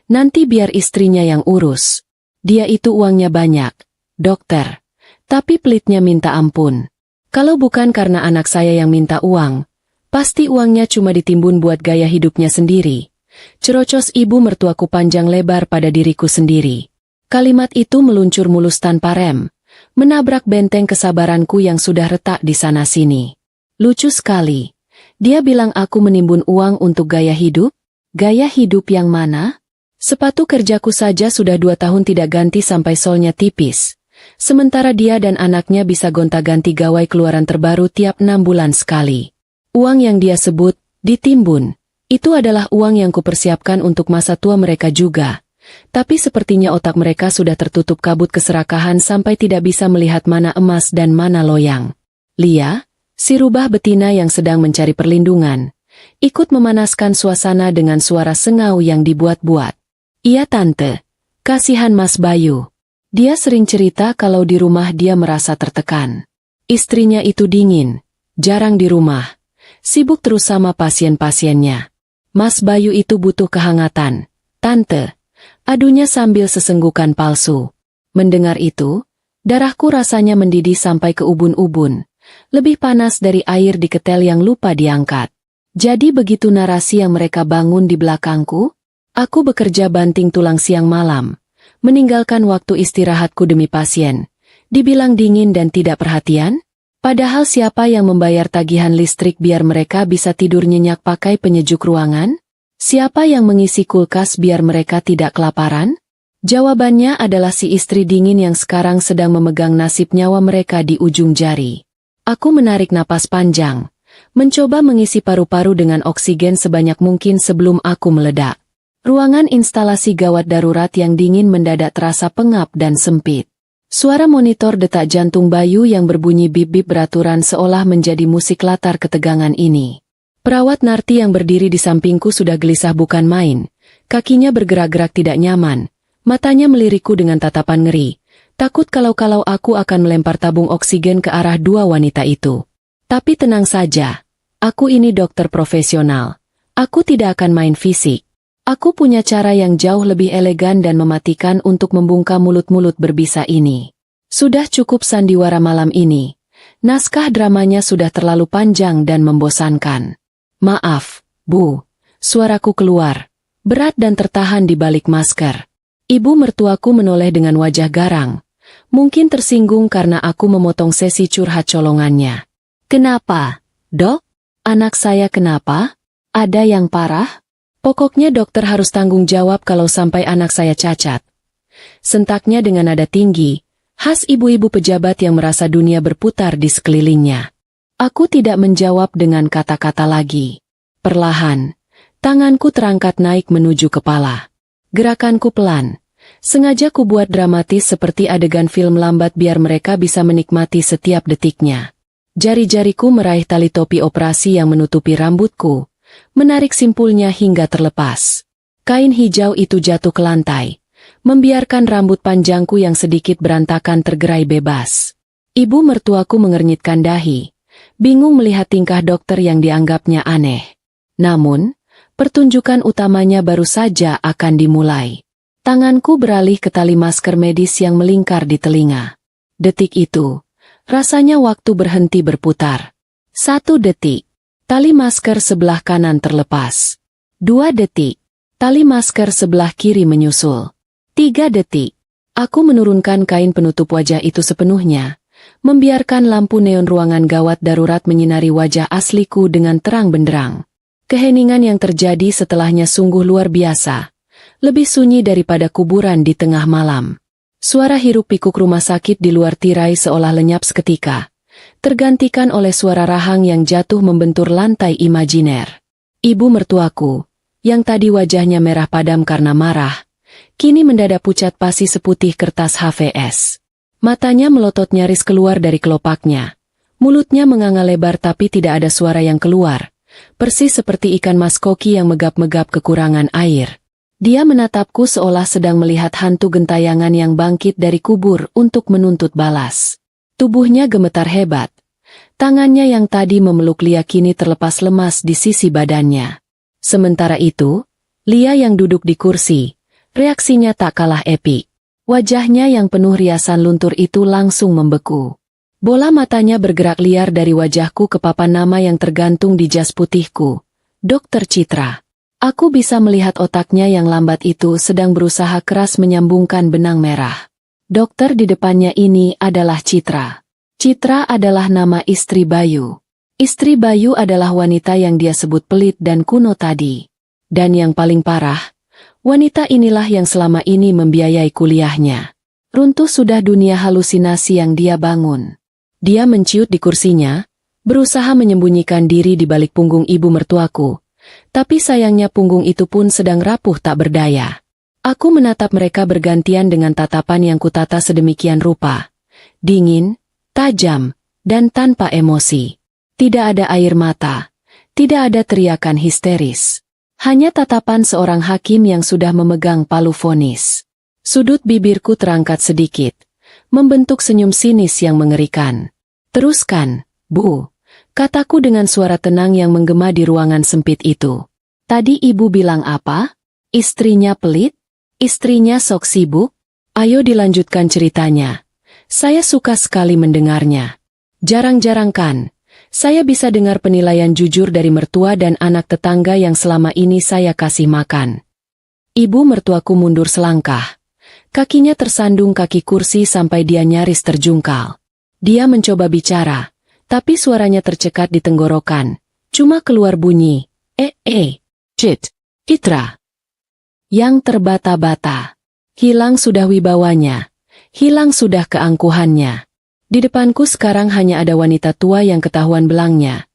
Speaker 1: Nanti biar istrinya yang urus. Dia itu uangnya banyak, dokter. Tapi pelitnya minta ampun. Kalau bukan karena anak saya yang minta uang, pasti uangnya cuma ditimbun buat gaya hidupnya sendiri. Cerocos ibu mertuaku panjang lebar pada diriku sendiri. Kalimat itu meluncur mulus tanpa rem, menabrak benteng kesabaranku yang sudah retak di sana-sini. Lucu sekali. Dia bilang aku menimbun uang untuk gaya hidup? Gaya hidup yang mana? Sepatu kerjaku saja sudah 2 tahun tidak ganti sampai solnya tipis. Sementara dia dan anaknya bisa gonta-ganti gawai keluaran terbaru tiap 6 bulan sekali. Uang yang dia sebut, ditimbun, itu adalah uang yang kupersiapkan untuk masa tua mereka juga. Tapi sepertinya otak mereka sudah tertutup kabut keserakahan sampai tidak bisa melihat mana emas dan mana loyang. Lia, Si rubah betina yang sedang mencari perlindungan, ikut memanaskan suasana dengan suara sengau yang dibuat-buat. Iya tante, kasihan Mas Bayu. Dia sering cerita kalau di rumah dia merasa tertekan. Istrinya itu dingin, jarang di rumah, sibuk terus sama pasien-pasiennya. Mas Bayu itu butuh kehangatan, tante, adunya sambil sesenggukan palsu. Mendengar itu, darahku rasanya mendidih sampai ke ubun-ubun. Lebih panas dari air di ketel yang lupa diangkat. Jadi begitu narasi yang mereka bangun di belakangku? Aku bekerja banting tulang siang malam, meninggalkan waktu istirahatku demi pasien. Dibilang dingin dan tidak perhatian? Padahal siapa yang membayar tagihan listrik biar mereka bisa tidur nyenyak pakai penyejuk ruangan? Siapa yang mengisi kulkas biar mereka tidak kelaparan? Jawabannya adalah si istri dingin yang sekarang sedang memegang nasib nyawa mereka di ujung jari. Aku menarik napas panjang, mencoba mengisi paru-paru dengan oksigen sebanyak mungkin sebelum aku meledak. Ruangan instalasi gawat darurat yang dingin mendadak terasa pengap dan sempit. Suara monitor detak jantung Bayu yang berbunyi bip-bip beraturan seolah menjadi musik latar ketegangan ini. Perawat Narti yang berdiri di sampingku sudah gelisah bukan main, kakinya bergerak-gerak tidak nyaman, matanya melirikku dengan tatapan ngeri. Takut kalau aku akan melempar tabung oksigen ke arah dua wanita itu. Tapi tenang saja, aku ini dokter profesional. Aku tidak akan main fisik. Aku punya cara yang jauh lebih elegan dan mematikan untuk membungkam mulut-mulut berbisa ini. Sudah cukup sandiwara malam ini. Naskah dramanya sudah terlalu panjang dan membosankan. Maaf, Bu. Suaraku keluar, berat dan tertahan di balik masker. Ibu mertuaku menoleh dengan wajah garang. Mungkin tersinggung karena aku memotong sesi curhat colongannya. Kenapa, Dok? Anak saya kenapa? Ada yang parah? Pokoknya dokter harus tanggung jawab kalau sampai anak saya cacat. Sentaknya dengan nada tinggi, khas ibu-ibu pejabat yang merasa dunia berputar di sekelilingnya. Aku tidak menjawab dengan kata-kata lagi. Perlahan, tanganku terangkat naik menuju kepala. Gerakanku pelan. Sengaja ku buat dramatis seperti adegan film lambat biar mereka bisa menikmati setiap detiknya. Jari-jariku meraih tali topi operasi yang menutupi rambutku, menarik simpulnya hingga terlepas. Kain hijau itu jatuh ke lantai, membiarkan rambut panjangku yang sedikit berantakan tergerai bebas. Ibu mertuaku mengernyitkan dahi, bingung melihat tingkah dokter yang dianggapnya aneh. Namun, pertunjukan utamanya baru saja akan dimulai. Tanganku beralih ke tali masker medis yang melingkar di telinga. Detik itu, rasanya waktu berhenti berputar. 1 detik, tali masker sebelah kanan terlepas. 2 detik, tali masker sebelah kiri menyusul. 3 detik, aku menurunkan kain penutup wajah itu sepenuhnya, membiarkan lampu neon ruangan gawat darurat menyinari wajah asliku dengan terang benderang. Keheningan yang terjadi setelahnya sungguh luar biasa. Lebih sunyi daripada kuburan di tengah malam. Suara hiruk-pikuk rumah sakit di luar tirai seolah lenyap seketika, tergantikan oleh suara rahang yang jatuh membentur lantai imajiner. Ibu mertuaku, yang tadi wajahnya merah padam karena marah, kini mendadak pucat pasi seputih kertas HVS. Matanya melotot nyaris keluar dari kelopaknya. Mulutnya menganga lebar tapi tidak ada suara yang keluar, persis seperti ikan mas koki yang megap-megap kekurangan air. Dia menatapku seolah sedang melihat hantu gentayangan yang bangkit dari kubur untuk menuntut balas. Tubuhnya gemetar hebat. Tangannya yang tadi memeluk Lia kini terlepas lemas di sisi badannya. Sementara itu, Lia yang duduk di kursi, reaksinya tak kalah epik. Wajahnya yang penuh riasan luntur itu langsung membeku. Bola matanya bergerak liar dari wajahku ke papan nama yang tergantung di jas putihku. Dokter Citra. Aku bisa melihat otaknya yang lambat itu sedang berusaha keras menyambungkan benang merah. Dokter di depannya ini adalah Citra. Citra adalah nama istri Bayu. Istri Bayu adalah wanita yang dia sebut pelit dan kuno tadi. Dan yang paling parah, wanita inilah yang selama ini membiayai kuliahnya. Runtuh sudah dunia halusinasi yang dia bangun. Dia menciut di kursinya, berusaha menyembunyikan diri di balik punggung ibu mertuaku. Tapi sayangnya punggung itu pun sedang rapuh tak berdaya. Aku menatap mereka bergantian dengan tatapan yang kutata sedemikian rupa. Dingin, tajam, dan tanpa emosi. Tidak ada air mata. Tidak ada teriakan histeris. Hanya tatapan seorang hakim yang sudah memegang palu vonis. Sudut bibirku terangkat sedikit, membentuk senyum sinis yang mengerikan. "Teruskan, Bu," kataku dengan suara tenang yang menggema di ruangan sempit itu. "Tadi Ibu bilang apa? Istrinya pelit? Istrinya sok sibuk? Ayo dilanjutkan ceritanya. Saya suka sekali mendengarnya. Jarang-jarang kan saya bisa dengar penilaian jujur dari mertua dan anak tetangga yang selama ini saya kasih makan." Ibu mertuaku mundur selangkah. Kakinya tersandung kaki kursi sampai dia nyaris terjungkal. Dia mencoba bicara, tapi suaranya tercekat di tenggorokan. Cuma keluar bunyi, Citra. Yang terbata-bata. Hilang sudah wibawanya. Hilang sudah keangkuhannya. Di depanku sekarang hanya ada wanita tua yang ketahuan belangnya,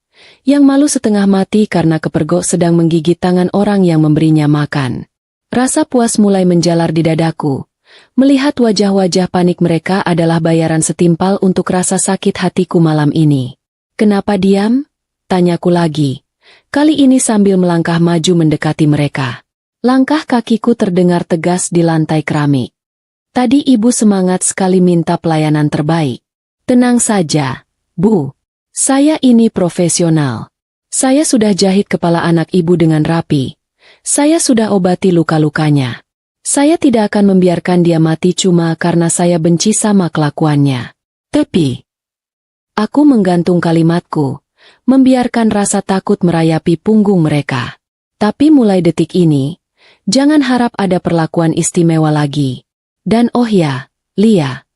Speaker 1: yang malu setengah mati karena kepergok sedang menggigit tangan orang yang memberinya makan. Rasa puas mulai menjalar di dadaku. Melihat wajah-wajah panik mereka adalah bayaran setimpal untuk rasa sakit hatiku malam ini. "Kenapa diam?" tanyaku lagi. Kali ini sambil melangkah maju mendekati mereka. Langkah kakiku terdengar tegas di lantai keramik. "Tadi Ibu semangat sekali minta pelayanan terbaik." "Tenang saja, Bu. Saya ini profesional. Saya sudah jahit kepala anak Ibu dengan rapi. Saya sudah obati luka-lukanya. Saya tidak akan membiarkan dia mati cuma karena saya benci sama kelakuannya. Tapi..." Aku menggantung kalimatku, membiarkan rasa takut merayapi punggung mereka. "Tapi mulai detik ini, jangan harap ada perlakuan istimewa lagi. Dan oh ya, Lia."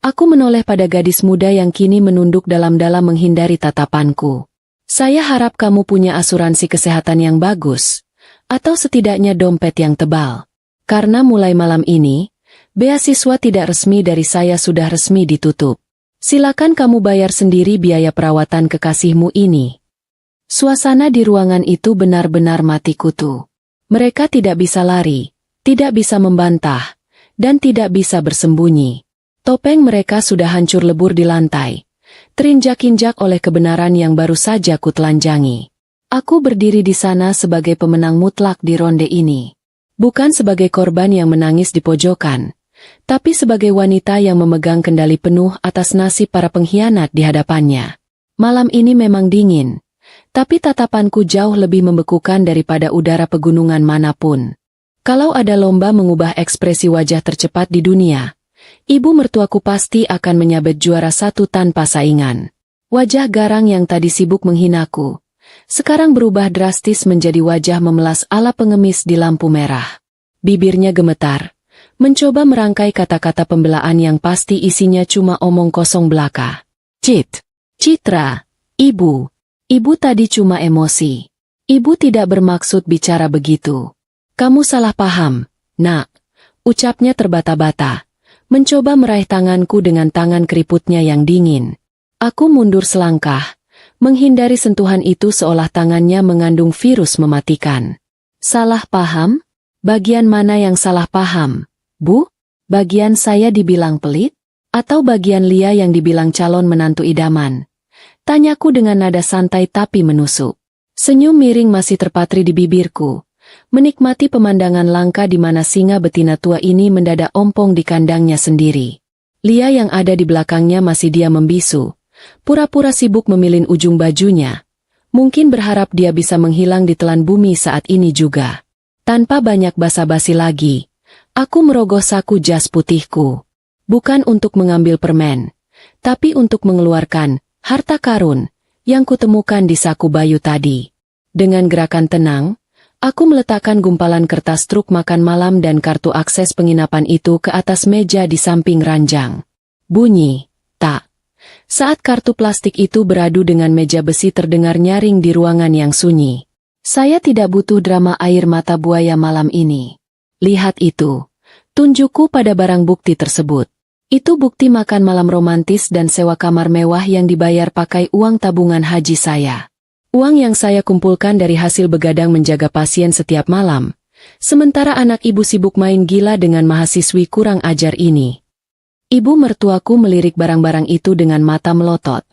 Speaker 1: Aku menoleh pada gadis muda yang kini menunduk dalam-dalam menghindari tatapanku. "Saya harap kamu punya asuransi kesehatan yang bagus, atau setidaknya dompet yang tebal. Karena mulai malam ini, beasiswa tidak resmi dari saya sudah resmi ditutup. Silakan kamu bayar sendiri biaya perawatan kekasihmu ini." Suasana di ruangan itu benar-benar mati kutu. Mereka tidak bisa lari, tidak bisa membantah, dan tidak bisa bersembunyi. Topeng mereka sudah hancur lebur di lantai, terinjak-injak oleh kebenaran yang baru saja kutelanjangi. Aku berdiri di sana sebagai pemenang mutlak di ronde ini. Bukan sebagai korban yang menangis di pojokan, tapi sebagai wanita yang memegang kendali penuh atas nasib para pengkhianat di hadapannya. Malam ini memang dingin, tapi tatapanku jauh lebih membekukan daripada udara pegunungan manapun. Kalau ada lomba mengubah ekspresi wajah tercepat di dunia, Ibu mertuaku pasti akan menyabet juara satu tanpa saingan. Wajah garang yang tadi sibuk menghinaku, sekarang berubah drastis menjadi wajah memelas ala pengemis di lampu merah. Bibirnya gemetar, mencoba merangkai kata-kata pembelaan yang pasti isinya cuma omong kosong belaka. Citra, Ibu tadi cuma emosi. Ibu tidak bermaksud bicara begitu. Kamu salah paham, Nak. Ucapnya terbata-bata. Mencoba meraih tanganku dengan tangan keriputnya yang dingin. Aku mundur selangkah, menghindari sentuhan itu seolah tangannya mengandung virus mematikan. "Salah paham? Bagian mana yang salah paham, Bu? Bagian saya dibilang pelit? Atau bagian Lia yang dibilang calon menantu idaman?" Tanyaku dengan nada santai tapi menusuk. Senyum miring masih terpatri di bibirku. Menikmati pemandangan langka di mana singa betina tua ini mendadak ompong di kandangnya sendiri. Lia yang ada di belakangnya masih diam membisu, pura-pura sibuk memilin ujung bajunya. Mungkin berharap dia bisa menghilang di telan bumi saat ini juga. Tanpa banyak basa-basi lagi, aku merogoh saku jas putihku. Bukan untuk mengambil permen, tapi untuk mengeluarkan harta karun yang kutemukan di saku Bayu tadi. Dengan gerakan tenang, aku meletakkan gumpalan kertas truk makan malam dan kartu akses penginapan itu ke atas meja di samping ranjang. Bunyi, tak. Saat kartu plastik itu beradu dengan meja besi terdengar nyaring di ruangan yang sunyi. Saya tidak butuh drama air mata buaya malam ini. Lihat itu. Tunjukku pada barang bukti tersebut. Itu bukti makan malam romantis dan sewa kamar mewah yang dibayar pakai uang tabungan haji saya. Uang yang saya kumpulkan dari hasil begadang menjaga pasien setiap malam, sementara anak ibu sibuk main gila dengan mahasiswi kurang ajar ini. Ibu mertuaku melirik barang-barang itu dengan mata melotot.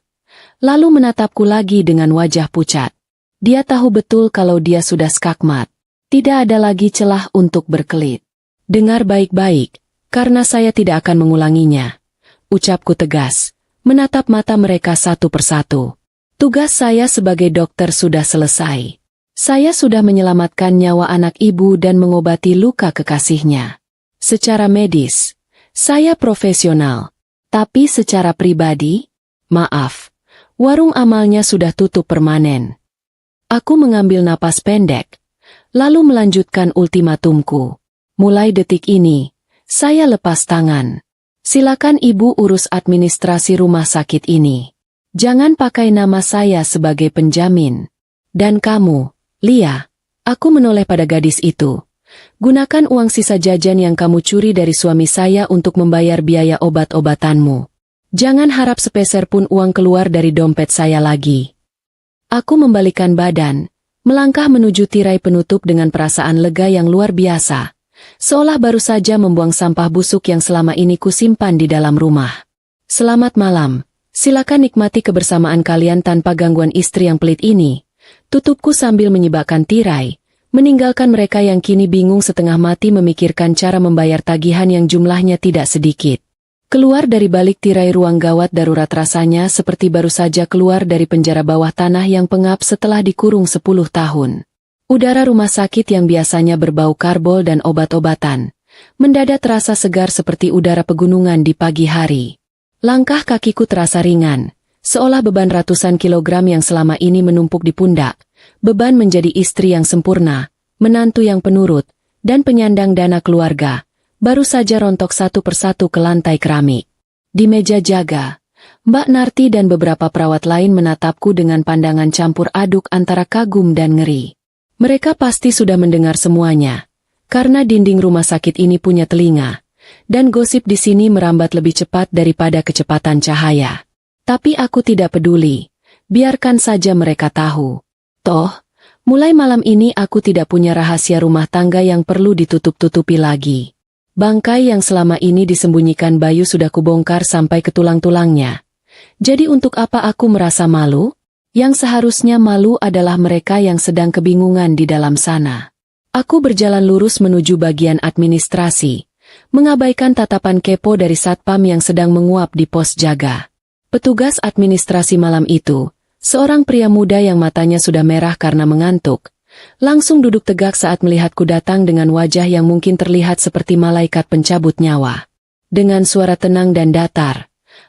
Speaker 1: lalu menatapku lagi dengan wajah pucat. Dia tahu betul kalau dia sudah skakmat. Tidak ada lagi celah untuk berkelit. Dengar baik-baik, karena saya tidak akan mengulanginya. Ucapku tegas, menatap mata mereka satu persatu. Tugas saya sebagai dokter sudah selesai. Saya sudah menyelamatkan nyawa anak ibu dan mengobati luka kekasihnya. Secara medis, saya profesional. Tapi secara pribadi, maaf, warung amalnya sudah tutup permanen. Aku mengambil napas pendek, lalu melanjutkan ultimatumku. Mulai detik ini, saya lepas tangan. Silakan ibu urus administrasi rumah sakit ini. Jangan pakai nama saya sebagai penjamin. Dan kamu, Lia, aku menoleh pada gadis itu. Gunakan uang sisa jajan yang kamu curi dari suami saya untuk membayar biaya obat-obatanmu. Jangan harap sepeser pun uang keluar dari dompet saya lagi. Aku membalikkan badan, melangkah menuju tirai penutup dengan perasaan lega yang luar biasa. Seolah baru saja membuang sampah busuk yang selama ini kusimpan di dalam rumah. Selamat malam, silakan nikmati kebersamaan kalian tanpa gangguan istri yang pelit ini. Tutupku sambil menyibakkan tirai, meninggalkan mereka yang kini bingung setengah mati memikirkan cara membayar tagihan yang jumlahnya tidak sedikit. Keluar dari balik tirai ruang gawat darurat rasanya seperti baru saja keluar dari penjara bawah tanah yang pengap setelah dikurung 10 tahun. Udara rumah sakit yang biasanya berbau karbol dan obat-obatan, mendadak terasa segar seperti udara pegunungan di pagi hari. Langkah kakiku terasa ringan, seolah beban ratusan kilogram yang selama ini menumpuk di pundak, beban menjadi istri yang sempurna, menantu yang penurut, dan penyandang dana keluarga. Baru saja rontok satu persatu ke lantai keramik. Di meja jaga, Mbak Narti dan beberapa perawat lain menatapku dengan pandangan campur aduk antara kagum dan ngeri. Mereka pasti sudah mendengar semuanya, karena dinding rumah sakit ini punya telinga, dan gosip di sini merambat lebih cepat daripada kecepatan cahaya. Tapi aku tidak peduli, biarkan saja mereka tahu. Toh, mulai malam ini aku tidak punya rahasia rumah tangga yang perlu ditutup-tutupi lagi. Bangkai yang selama ini disembunyikan Bayu sudah kubongkar sampai ke tulang-tulangnya. Jadi untuk apa aku merasa malu? Yang seharusnya malu adalah mereka yang sedang kebingungan di dalam sana. Aku berjalan lurus menuju bagian administrasi, mengabaikan tatapan kepo dari satpam yang sedang menguap di pos jaga. Petugas administrasi malam itu, seorang pria muda yang matanya sudah merah karena mengantuk, langsung duduk tegak saat melihatku datang dengan wajah yang mungkin terlihat seperti malaikat pencabut nyawa. Dengan suara tenang dan datar,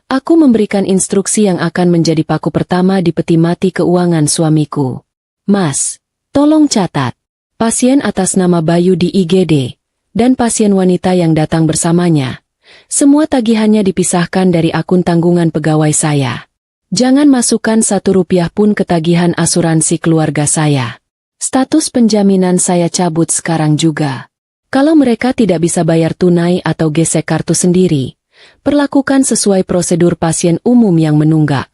Speaker 1: aku memberikan instruksi yang akan menjadi paku pertama di peti mati keuangan suamiku. Mas, tolong catat. Pasien atas nama Bayu di IGD, dan pasien wanita yang datang bersamanya. Semua tagihannya dipisahkan dari akun tanggungan pegawai saya. Jangan masukkan 1 rupiah pun ke tagihan asuransi keluarga saya. Status penjaminan saya cabut sekarang juga. Kalau mereka tidak bisa bayar tunai atau gesek kartu sendiri, perlakukan sesuai prosedur pasien umum yang menunggak.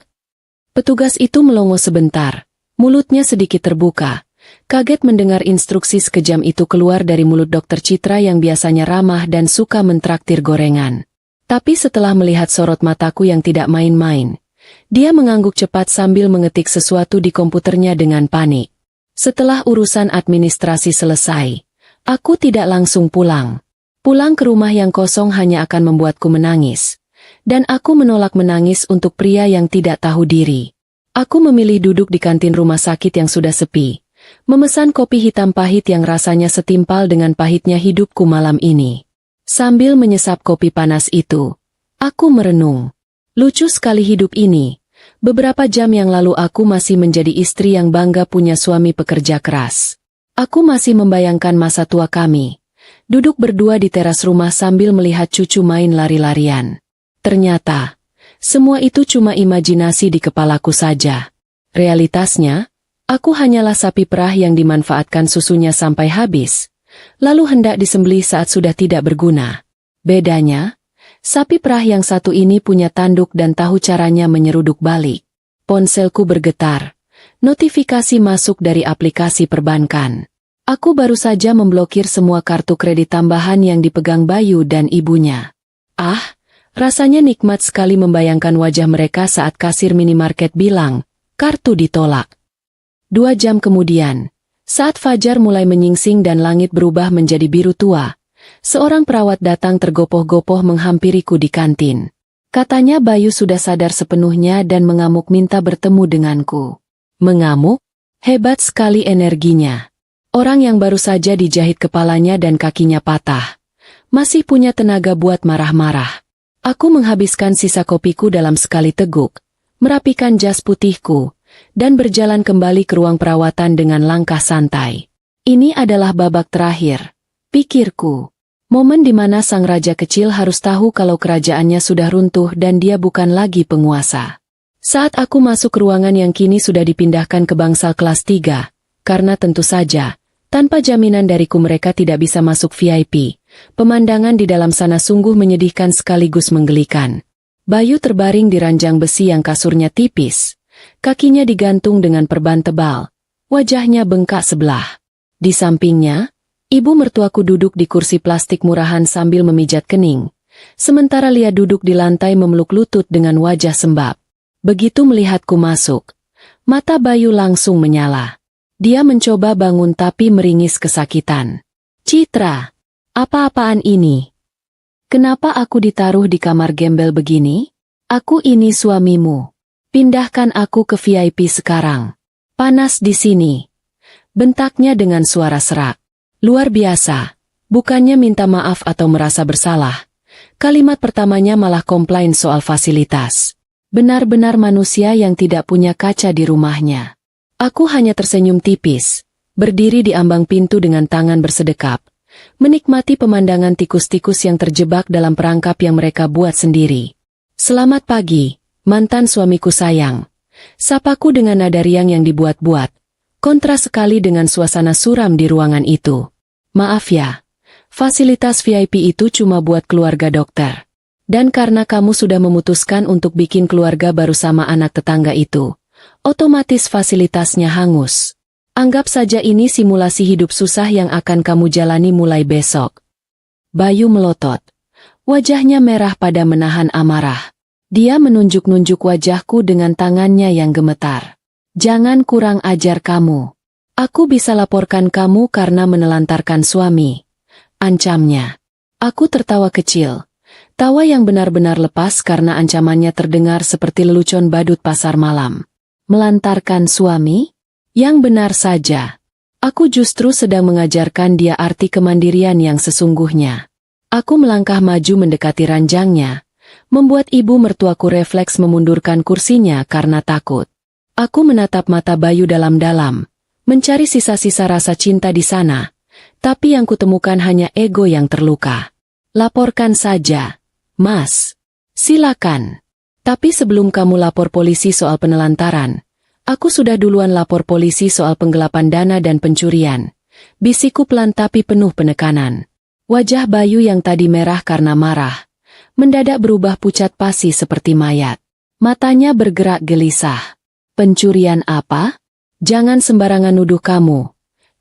Speaker 1: Petugas itu melongo sebentar, mulutnya sedikit terbuka, kaget mendengar instruksi sekejam itu keluar dari mulut Dokter Citra yang biasanya ramah dan suka mentraktir gorengan. Tapi setelah melihat sorot mataku yang tidak main-main, dia mengangguk cepat sambil mengetik sesuatu di komputernya dengan panik. Setelah urusan administrasi selesai, aku tidak langsung pulang. Pulang ke rumah yang kosong hanya akan membuatku menangis. Dan aku menolak menangis untuk pria yang tidak tahu diri. Aku memilih duduk di kantin rumah sakit yang sudah sepi, memesan kopi hitam pahit yang rasanya setimpal dengan pahitnya hidupku malam ini. Sambil menyesap kopi panas itu, aku merenung. Lucu sekali hidup ini. Beberapa jam yang lalu aku masih menjadi istri yang bangga punya suami pekerja keras. Aku masih membayangkan masa tua kami, duduk berdua di teras rumah sambil melihat cucu main lari-larian. Ternyata, semua itu cuma imajinasi di kepalaku saja. Realitasnya, aku hanyalah sapi perah yang dimanfaatkan susunya sampai habis, lalu hendak disembelih saat sudah tidak berguna. Bedanya, sapi perah yang satu ini punya tanduk dan tahu caranya menyeruduk balik. Ponselku bergetar. Notifikasi masuk dari aplikasi perbankan. Aku baru saja memblokir semua kartu kredit tambahan yang dipegang Bayu dan ibunya. Ah, Rasanya nikmat sekali membayangkan wajah mereka saat kasir minimarket bilang, kartu ditolak. 2 jam kemudian, saat fajar mulai menyingsing dan langit berubah menjadi biru tua, seorang perawat datang tergopoh-gopoh menghampiriku di kantin. Katanya Bayu sudah sadar sepenuhnya dan mengamuk minta bertemu denganku. Mengamuk? Hebat sekali energinya. Orang yang baru saja dijahit kepalanya dan kakinya patah, masih punya tenaga buat marah-marah. Aku menghabiskan sisa kopiku dalam sekali teguk, merapikan jas putihku, dan berjalan kembali ke ruang perawatan dengan langkah santai. Ini adalah babak terakhir, pikirku. Momen di mana sang raja kecil harus tahu kalau kerajaannya sudah runtuh dan dia bukan lagi penguasa. Saat aku masuk ruangan yang kini sudah dipindahkan ke bangsal kelas 3, karena tentu saja, tanpa jaminan dariku mereka tidak bisa masuk VIP, pemandangan di dalam sana sungguh menyedihkan sekaligus menggelikan. Bayu terbaring di ranjang besi yang kasurnya tipis, kakinya digantung dengan perban tebal, wajahnya bengkak sebelah. Di sampingnya, ibu mertuaku duduk di kursi plastik murahan sambil memijat kening, sementara Lia duduk di lantai memeluk lutut dengan wajah sembab. Begitu melihatku masuk, mata Bayu langsung menyala. Dia mencoba bangun tapi meringis kesakitan. Citra, apa-apaan ini? Kenapa aku ditaruh di kamar gembel begini? Aku ini suamimu. Pindahkan aku ke VIP sekarang. Panas di sini. Bentaknya dengan suara serak. Luar biasa, bukannya minta maaf atau merasa bersalah. Kalimat pertamanya malah komplain soal fasilitas. Benar-benar manusia yang tidak punya kaca di rumahnya. Aku hanya tersenyum tipis, berdiri di ambang pintu dengan tangan bersedekap, menikmati pemandangan tikus-tikus yang terjebak dalam perangkap yang mereka buat sendiri. Selamat pagi, mantan suamiku sayang. Sapaku dengan nada riang yang dibuat-buat, kontra sekali dengan suasana suram di ruangan itu. Maaf ya, fasilitas VIP itu cuma buat keluarga dokter. Dan karena kamu sudah memutuskan untuk bikin keluarga baru sama anak tetangga itu, otomatis fasilitasnya hangus. Anggap saja ini simulasi hidup susah yang akan kamu jalani mulai besok. Bayu melotot. Wajahnya merah pada menahan amarah. Dia menunjuk-nunjuk wajahku dengan tangannya yang gemetar. Jangan kurang ajar kamu. Aku bisa laporkan kamu karena menelantarkan suami. Ancamnya. Aku tertawa kecil. Tawa yang benar-benar lepas karena ancamannya terdengar seperti lelucon badut pasar malam. Melantarkan suami? Yang benar saja. Aku justru sedang mengajarkan dia arti kemandirian yang sesungguhnya. Aku melangkah maju mendekati ranjangnya, membuat ibu mertuaku refleks memundurkan kursinya karena takut. Aku menatap mata Bayu dalam-dalam, mencari sisa-sisa rasa cinta di sana, tapi yang kutemukan hanya ego yang terluka. Laporkan saja, Mas. Silakan. Tapi sebelum kamu lapor polisi soal penelantaran, aku sudah duluan lapor polisi soal penggelapan dana dan pencurian. Bisikku pelan tapi penuh penekanan. Wajah Bayu yang tadi merah karena marah, mendadak berubah pucat pasi seperti mayat. Matanya bergerak gelisah. Pencurian apa? Jangan sembarangan nuduh kamu.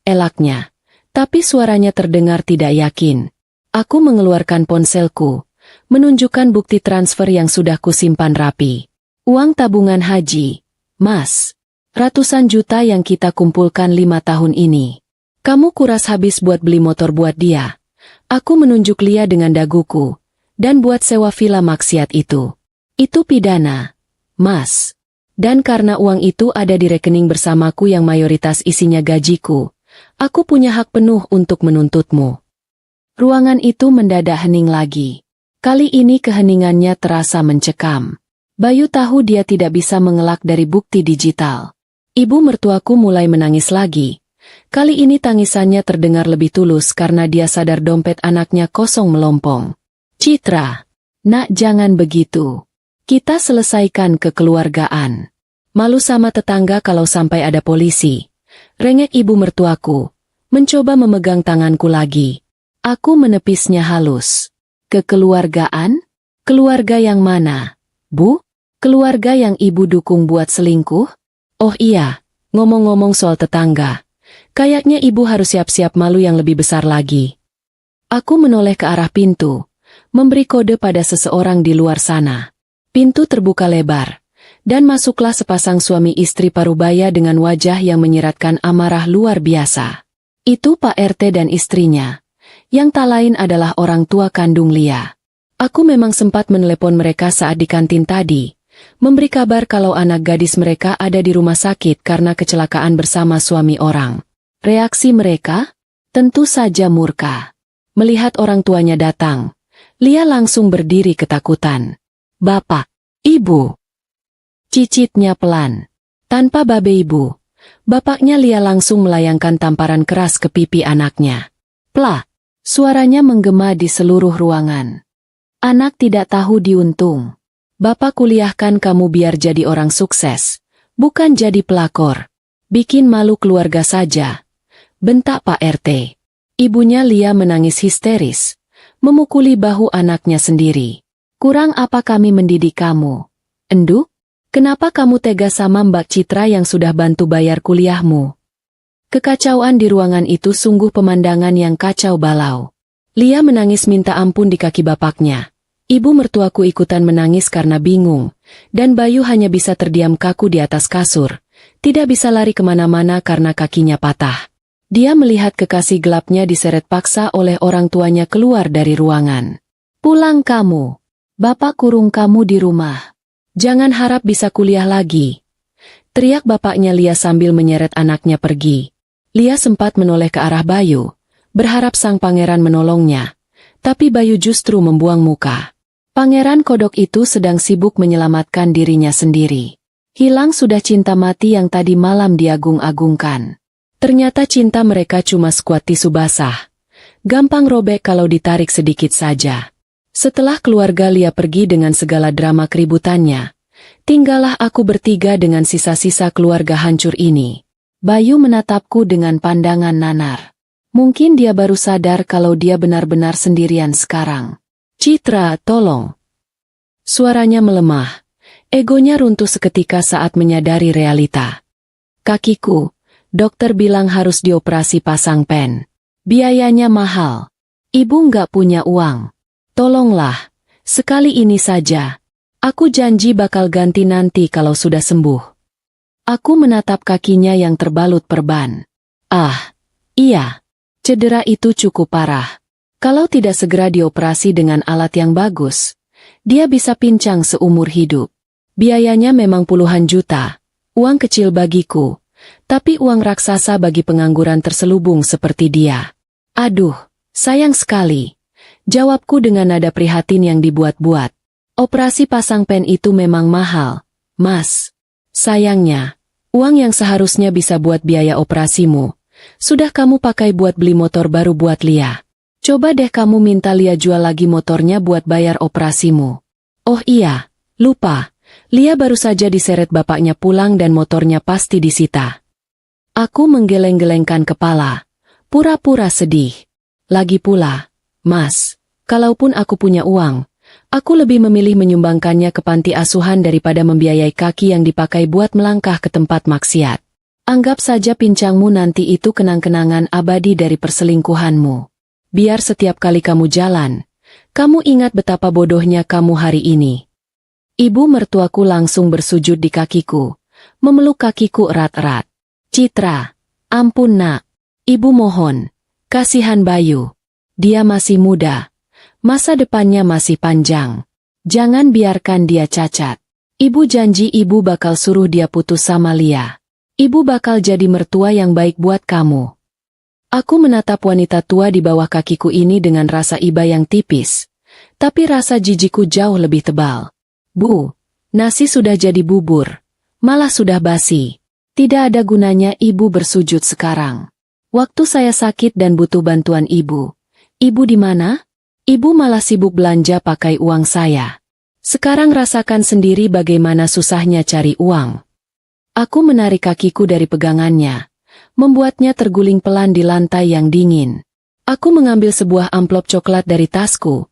Speaker 1: Elaknya. Tapi suaranya terdengar tidak yakin. Aku mengeluarkan ponselku, menunjukkan bukti transfer yang sudah kusimpan rapi. Uang tabungan haji, Mas. Ratusan juta yang kita kumpulkan 5 tahun ini. Kamu kuras habis buat beli motor buat dia. Aku menunjuk Lia dengan daguku, dan buat sewa villa maksiat itu. Itu pidana, Mas. Dan karena uang itu ada di rekening bersamaku yang mayoritas isinya gajiku, aku punya hak penuh untuk menuntutmu. Ruangan itu mendadak hening lagi. Kali ini keheningannya terasa mencekam. Bayu tahu dia tidak bisa mengelak dari bukti digital. Ibu mertuaku mulai menangis lagi. Kali ini tangisannya terdengar lebih tulus karena dia sadar dompet anaknya kosong melompong. Citra, nak jangan begitu. Kita selesaikan kekeluargaan. Malu sama tetangga kalau sampai ada polisi. Rengek ibu mertuaku, mencoba memegang tanganku lagi. Aku menepisnya halus. Kekeluargaan? Keluarga yang mana, Bu? Keluarga yang ibu dukung buat selingkuh? Oh iya, ngomong-ngomong soal tetangga. Kayaknya ibu harus siap-siap malu yang lebih besar lagi. Aku menoleh ke arah pintu, memberi kode pada seseorang di luar sana. Pintu terbuka lebar, dan masuklah sepasang suami istri parubaya dengan wajah yang menyiratkan amarah luar biasa. Itu Pak RT dan istrinya, yang tak lain adalah orang tua kandung Lia. Aku memang sempat menelepon mereka saat di kantin tadi, memberi kabar kalau anak gadis mereka ada di rumah sakit karena kecelakaan bersama suami orang. Reaksi mereka? Tentu saja murka. Melihat orang tuanya datang, Lia langsung berdiri ketakutan. "Bapak, Ibu." Cicitnya pelan. Tanpa babe ibu, bapaknya Lia langsung melayangkan tamparan keras ke pipi anaknya. Plak! Suaranya menggema di seluruh ruangan. "Anak tidak tahu diuntung. Bapak kuliahkan kamu biar jadi orang sukses, bukan jadi pelakor. Bikin malu keluarga saja," bentak Pak RT. Ibunya Lia menangis histeris, memukuli bahu anaknya sendiri. "Kurang apa kami mendidik kamu? Enduk? Kenapa kamu tega sama Mbak Citra yang sudah bantu bayar kuliahmu?" Kekacauan di ruangan itu sungguh pemandangan yang kacau balau. Lia menangis minta ampun di kaki bapaknya. Ibu mertuaku ikutan menangis karena bingung, dan Bayu hanya bisa terdiam kaku di atas kasur. Tidak bisa lari kemana-mana karena kakinya patah. Dia melihat kekasih gelapnya diseret paksa oleh orang tuanya keluar dari ruangan. "Pulang kamu. Bapak kurung kamu di rumah. Jangan harap bisa kuliah lagi," teriak bapaknya Lia sambil menyeret anaknya pergi. Lia sempat menoleh ke arah Bayu, berharap sang pangeran menolongnya. Tapi Bayu justru membuang muka. Pangeran kodok itu sedang sibuk menyelamatkan dirinya sendiri. Hilang sudah cinta mati yang tadi malam diagung-agungkan. Ternyata cinta mereka cuma sekuat tisu basah. Gampang robek kalau ditarik sedikit saja. Setelah keluarga Lia pergi dengan segala drama keributannya, tinggallah aku bertiga dengan sisa-sisa keluarga hancur ini. Bayu menatapku dengan pandangan nanar. Mungkin dia baru sadar kalau dia benar-benar sendirian sekarang. "Citra, tolong." Suaranya melemah. Egonya runtuh seketika saat menyadari realita. "Kakiku. Dokter bilang harus dioperasi pasang pen. Biayanya mahal. Ibu nggak punya uang. Tolonglah, sekali ini saja. Aku janji bakal ganti nanti kalau sudah sembuh." Aku menatap kakinya yang terbalut perban. Ah, iya. Cedera itu cukup parah. Kalau tidak segera dioperasi dengan alat yang bagus, dia bisa pincang seumur hidup. Biayanya memang puluhan juta. Uang kecil bagiku. Tapi uang raksasa bagi pengangguran terselubung seperti dia. "Aduh, sayang sekali," jawabku dengan nada prihatin yang dibuat-buat. "Operasi pasang pen itu memang mahal, Mas. Sayangnya, uang yang seharusnya bisa buat biaya operasimu, sudah kamu pakai buat beli motor baru buat Lia. Coba deh kamu minta Lia jual lagi motornya buat bayar operasimu." Oh iya, lupa. Lia baru saja diseret bapaknya pulang dan motornya pasti disita. Aku menggeleng-gelengkan kepala, pura-pura sedih. Lagi pula, Mas, kalaupun aku punya uang, aku lebih memilih menyumbangkannya ke panti asuhan daripada membiayai kaki yang dipakai buat melangkah ke tempat maksiat. Anggap saja pincangmu nanti itu kenang-kenangan abadi dari perselingkuhanmu. Biar setiap kali kamu jalan, kamu ingat betapa bodohnya kamu hari ini. Ibu mertuaku langsung bersujud di kakiku, memeluk kakiku erat-erat. "Citra, ampun nak. Ibu mohon, kasihan Bayu. Dia masih muda. Masa depannya masih panjang. Jangan biarkan dia cacat. Ibu janji ibu bakal suruh dia putus sama Lia. Ibu bakal jadi mertua yang baik buat kamu." Aku menatap wanita tua di bawah kakiku ini dengan rasa iba yang tipis, tapi rasa jijikku jauh lebih tebal. "Bu, nasi sudah jadi bubur, malah sudah basi. Tidak ada gunanya ibu bersujud sekarang. Waktu saya sakit dan butuh bantuan ibu. Ibu di mana? Ibu malah sibuk belanja pakai uang saya. Sekarang rasakan sendiri bagaimana susahnya cari uang." Aku menarik kakiku dari pegangannya, membuatnya terguling pelan di lantai yang dingin. Aku mengambil sebuah amplop coklat dari tasku.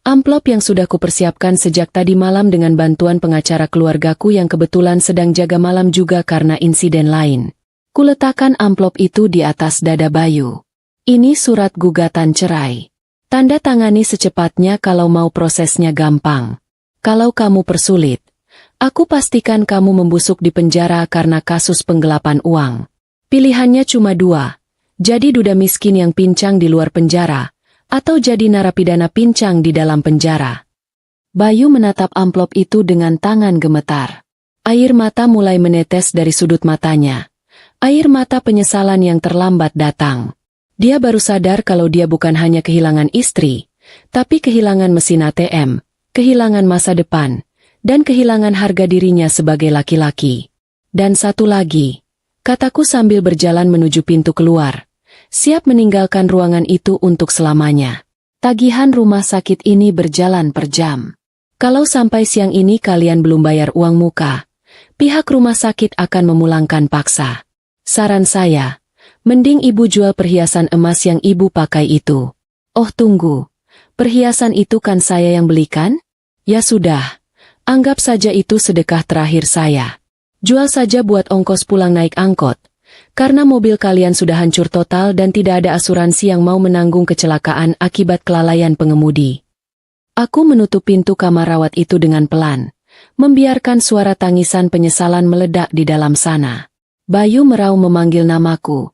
Speaker 1: Amplop yang sudah kupersiapkan sejak tadi malam dengan bantuan pengacara keluargaku yang kebetulan sedang jaga malam juga karena insiden lain. Kuletakkan amplop itu di atas dada Bayu. "Ini surat gugatan cerai. Tanda tangani secepatnya kalau mau prosesnya gampang. Kalau kamu persulit, aku pastikan kamu membusuk di penjara karena kasus penggelapan uang. Pilihannya cuma dua, jadi duda miskin yang pincang di luar penjara, atau jadi narapidana pincang di dalam penjara. Bayu menatap amplop itu dengan tangan gemetar. Air mata mulai menetes dari sudut matanya. Air mata penyesalan yang terlambat datang. Dia baru sadar kalau dia bukan hanya kehilangan istri, tapi kehilangan mesin ATM, kehilangan masa depan, dan kehilangan harga dirinya sebagai laki-laki. Dan satu lagi, kataku sambil berjalan menuju pintu keluar, siap meninggalkan ruangan itu untuk selamanya. Tagihan rumah sakit ini berjalan per jam. Kalau sampai siang ini kalian belum bayar uang muka, pihak rumah sakit akan memulangkan paksa. Saran saya, mending ibu jual perhiasan emas yang ibu pakai itu. Oh tunggu, perhiasan itu kan saya yang belikan? Ya sudah, anggap saja itu sedekah terakhir saya. Jual saja buat ongkos pulang naik angkot, karena mobil kalian sudah hancur total dan tidak ada asuransi yang mau menanggung kecelakaan akibat kelalaian pengemudi. Aku menutup pintu kamar rawat itu dengan pelan, membiarkan suara tangisan penyesalan meledak di dalam sana. Bayu meraung memanggil namaku.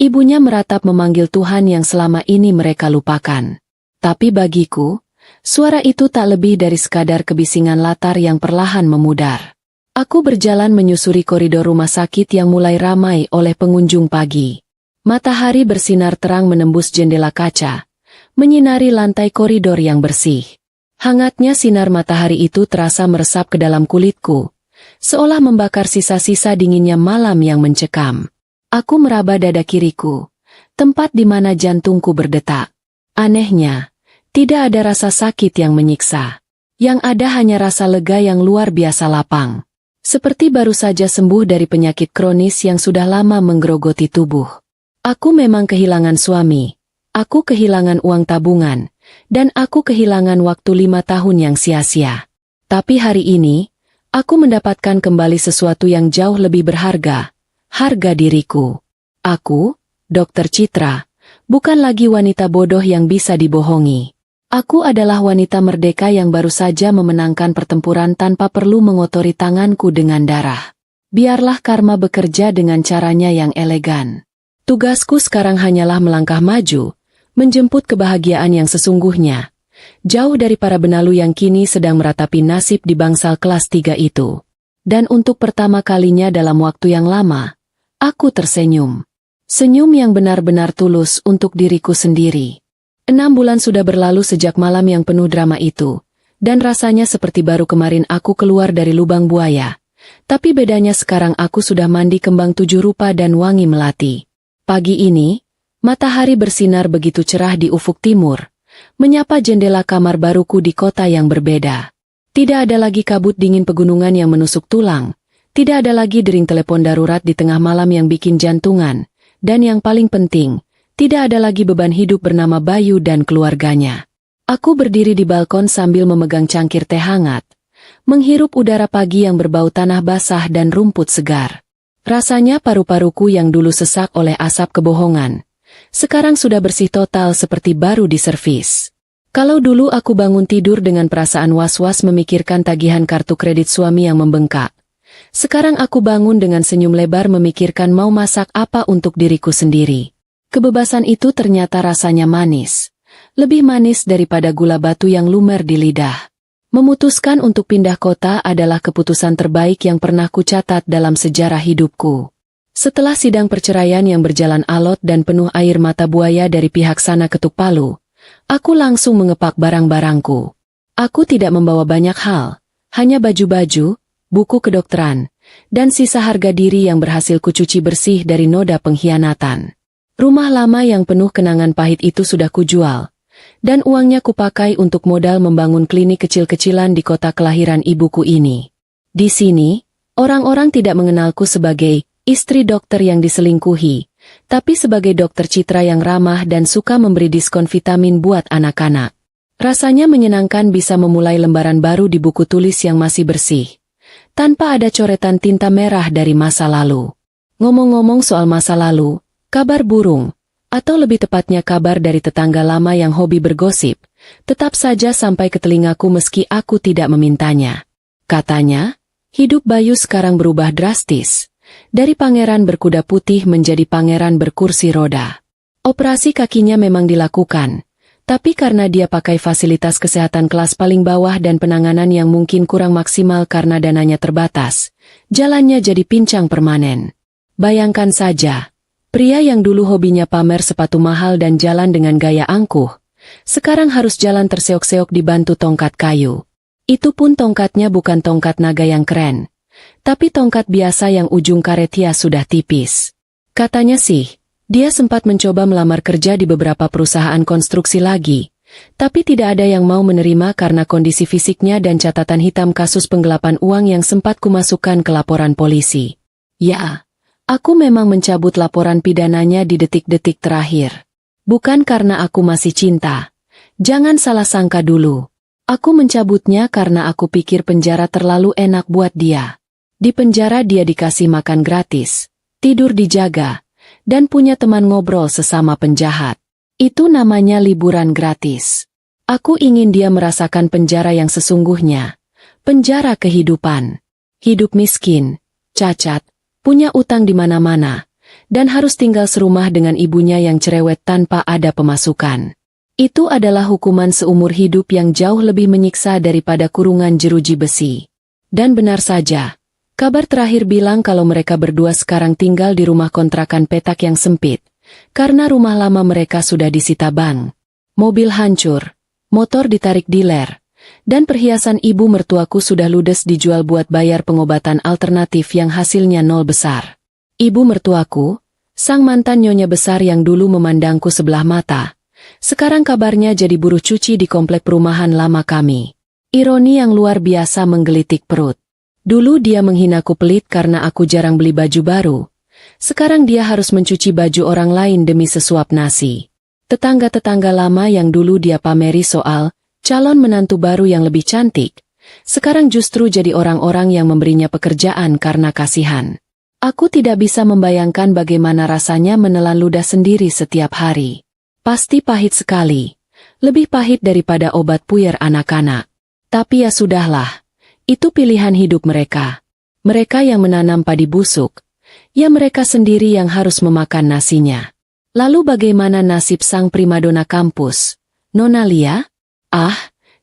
Speaker 1: Ibunya meratap memanggil Tuhan yang selama ini mereka lupakan. Tapi bagiku, suara itu tak lebih dari sekadar kebisingan latar yang perlahan memudar. Aku berjalan menyusuri koridor rumah sakit yang mulai ramai oleh pengunjung pagi. Matahari bersinar terang menembus jendela kaca, menyinari lantai koridor yang bersih. Hangatnya sinar matahari itu terasa meresap ke dalam kulitku, seolah membakar sisa-sisa dinginnya malam yang mencekam. Aku meraba dada kiriku, tempat di mana jantungku berdetak. Anehnya, tidak ada rasa sakit yang menyiksa. Yang ada hanya rasa lega yang luar biasa lapang. Seperti baru saja sembuh dari penyakit kronis yang sudah lama menggerogoti tubuh. Aku memang kehilangan suami, aku kehilangan uang tabungan, dan aku kehilangan waktu 5 tahun yang sia-sia. Tapi hari ini, aku mendapatkan kembali sesuatu yang jauh lebih berharga, harga diriku. Aku, Dr. Citra, bukan lagi wanita bodoh yang bisa dibohongi. Aku adalah wanita merdeka yang baru saja memenangkan pertempuran tanpa perlu mengotori tanganku dengan darah. Biarlah karma bekerja dengan caranya yang elegan. Tugasku sekarang hanyalah melangkah maju, menjemput kebahagiaan yang sesungguhnya, jauh dari para benalu yang kini sedang meratapi nasib di bangsal kelas 3 itu. Dan untuk pertama kalinya dalam waktu yang lama, aku tersenyum. Senyum yang benar-benar tulus untuk diriku sendiri. 6 bulan sudah berlalu sejak malam yang penuh drama itu, dan rasanya seperti baru kemarin aku keluar dari lubang buaya. Tapi bedanya sekarang aku sudah mandi kembang 7 rupa dan wangi melati. Pagi ini, matahari bersinar begitu cerah di ufuk timur, menyapa jendela kamar baruku di kota yang berbeda. Tidak ada lagi kabut dingin pegunungan yang menusuk tulang, tidak ada lagi dering telepon darurat di tengah malam yang bikin jantungan, dan yang paling penting, tidak ada lagi beban hidup bernama Bayu dan keluarganya. Aku berdiri di balkon sambil memegang cangkir teh hangat, menghirup udara pagi yang berbau tanah basah dan rumput segar. Rasanya paru-paruku yang dulu sesak oleh asap kebohongan, sekarang sudah bersih total seperti baru diservis. Kalau dulu aku bangun tidur dengan perasaan was-was memikirkan tagihan kartu kredit suami yang membengkak, sekarang aku bangun dengan senyum lebar memikirkan mau masak apa untuk diriku sendiri. Kebebasan itu ternyata rasanya manis. Lebih manis daripada gula batu yang lumer di lidah. Memutuskan untuk pindah kota adalah keputusan terbaik yang pernah kucatat dalam sejarah hidupku. Setelah sidang perceraian yang berjalan alot dan penuh air mata buaya dari pihak sana ketuk palu, aku langsung mengepak barang-barangku. Aku tidak membawa banyak hal, hanya baju-baju, buku kedokteran, dan sisa harga diri yang berhasil kucuci bersih dari noda pengkhianatan. Rumah lama yang penuh kenangan pahit itu sudah kujual, dan uangnya kupakai untuk modal membangun klinik kecil-kecilan di kota kelahiran ibuku ini. Di sini, orang-orang tidak mengenalku sebagai istri dokter yang diselingkuhi, tapi sebagai dokter Citra yang ramah dan suka memberi diskon vitamin buat anak-anak. Rasanya menyenangkan bisa memulai lembaran baru di buku tulis yang masih bersih, tanpa ada coretan tinta merah dari masa lalu. Ngomong-ngomong soal masa lalu, kabar burung, Atau lebih tepatnya kabar dari tetangga lama yang hobi bergosip, tetap saja sampai ke telingaku meski aku tidak memintanya. Katanya, hidup Bayu sekarang berubah drastis. Dari pangeran berkuda putih menjadi pangeran berkursi roda. Operasi kakinya memang dilakukan, tapi karena dia pakai fasilitas kesehatan kelas paling bawah dan penanganan yang mungkin kurang maksimal karena dananya terbatas, jalannya jadi pincang permanen. Bayangkan saja, pria yang dulu hobinya pamer sepatu mahal dan jalan dengan gaya angkuh, sekarang harus jalan terseok-seok dibantu tongkat kayu. Itu pun tongkatnya bukan tongkat naga yang keren, tapi tongkat biasa yang ujung karetnya sudah tipis. Katanya sih, dia sempat mencoba melamar kerja di beberapa perusahaan konstruksi lagi, tapi tidak ada yang mau menerima karena kondisi fisiknya dan catatan hitam kasus penggelapan uang yang sempat kumasukkan ke laporan polisi. Ya, aku memang mencabut laporan pidananya di detik-detik terakhir. Bukan karena aku masih cinta. Jangan salah sangka dulu. Aku mencabutnya karena aku pikir penjara terlalu enak buat dia. Di penjara dia dikasih makan gratis, tidur dijaga, dan punya teman ngobrol sesama penjahat. Itu namanya liburan gratis. Aku ingin dia merasakan penjara yang sesungguhnya. Penjara kehidupan. Hidup miskin, cacat, punya utang di mana-mana, dan harus tinggal serumah dengan ibunya yang cerewet tanpa ada pemasukan. Itu adalah hukuman seumur hidup yang jauh lebih menyiksa daripada kurungan jeruji besi. Dan benar saja, kabar terakhir bilang kalau mereka berdua sekarang tinggal di rumah kontrakan petak yang sempit, karena rumah lama mereka sudah disita bank. Mobil hancur, motor ditarik diler, dan perhiasan ibu mertuaku sudah ludes dijual buat bayar pengobatan alternatif yang hasilnya nol besar. Ibu mertuaku, sang mantan nyonya besar yang dulu memandangku sebelah mata, sekarang kabarnya jadi buruh cuci di komplek perumahan lama kami. Ironi yang luar biasa menggelitik perut. Dulu dia menghinaku pelit karena aku jarang beli baju baru. Sekarang dia harus mencuci baju orang lain demi sesuap nasi. Tetangga-tetangga lama yang dulu dia pameri soal calon menantu baru yang lebih cantik, sekarang justru jadi orang-orang yang memberinya pekerjaan karena kasihan. Aku tidak bisa membayangkan bagaimana rasanya menelan ludah sendiri setiap hari. Pasti pahit sekali. Lebih pahit daripada obat puyer anak-anak. Tapi ya sudahlah. Itu pilihan hidup mereka. Mereka yang menanam padi busuk. Ya mereka sendiri yang harus memakan nasinya. Lalu bagaimana nasib sang primadona kampus? Nona Lia? Ah,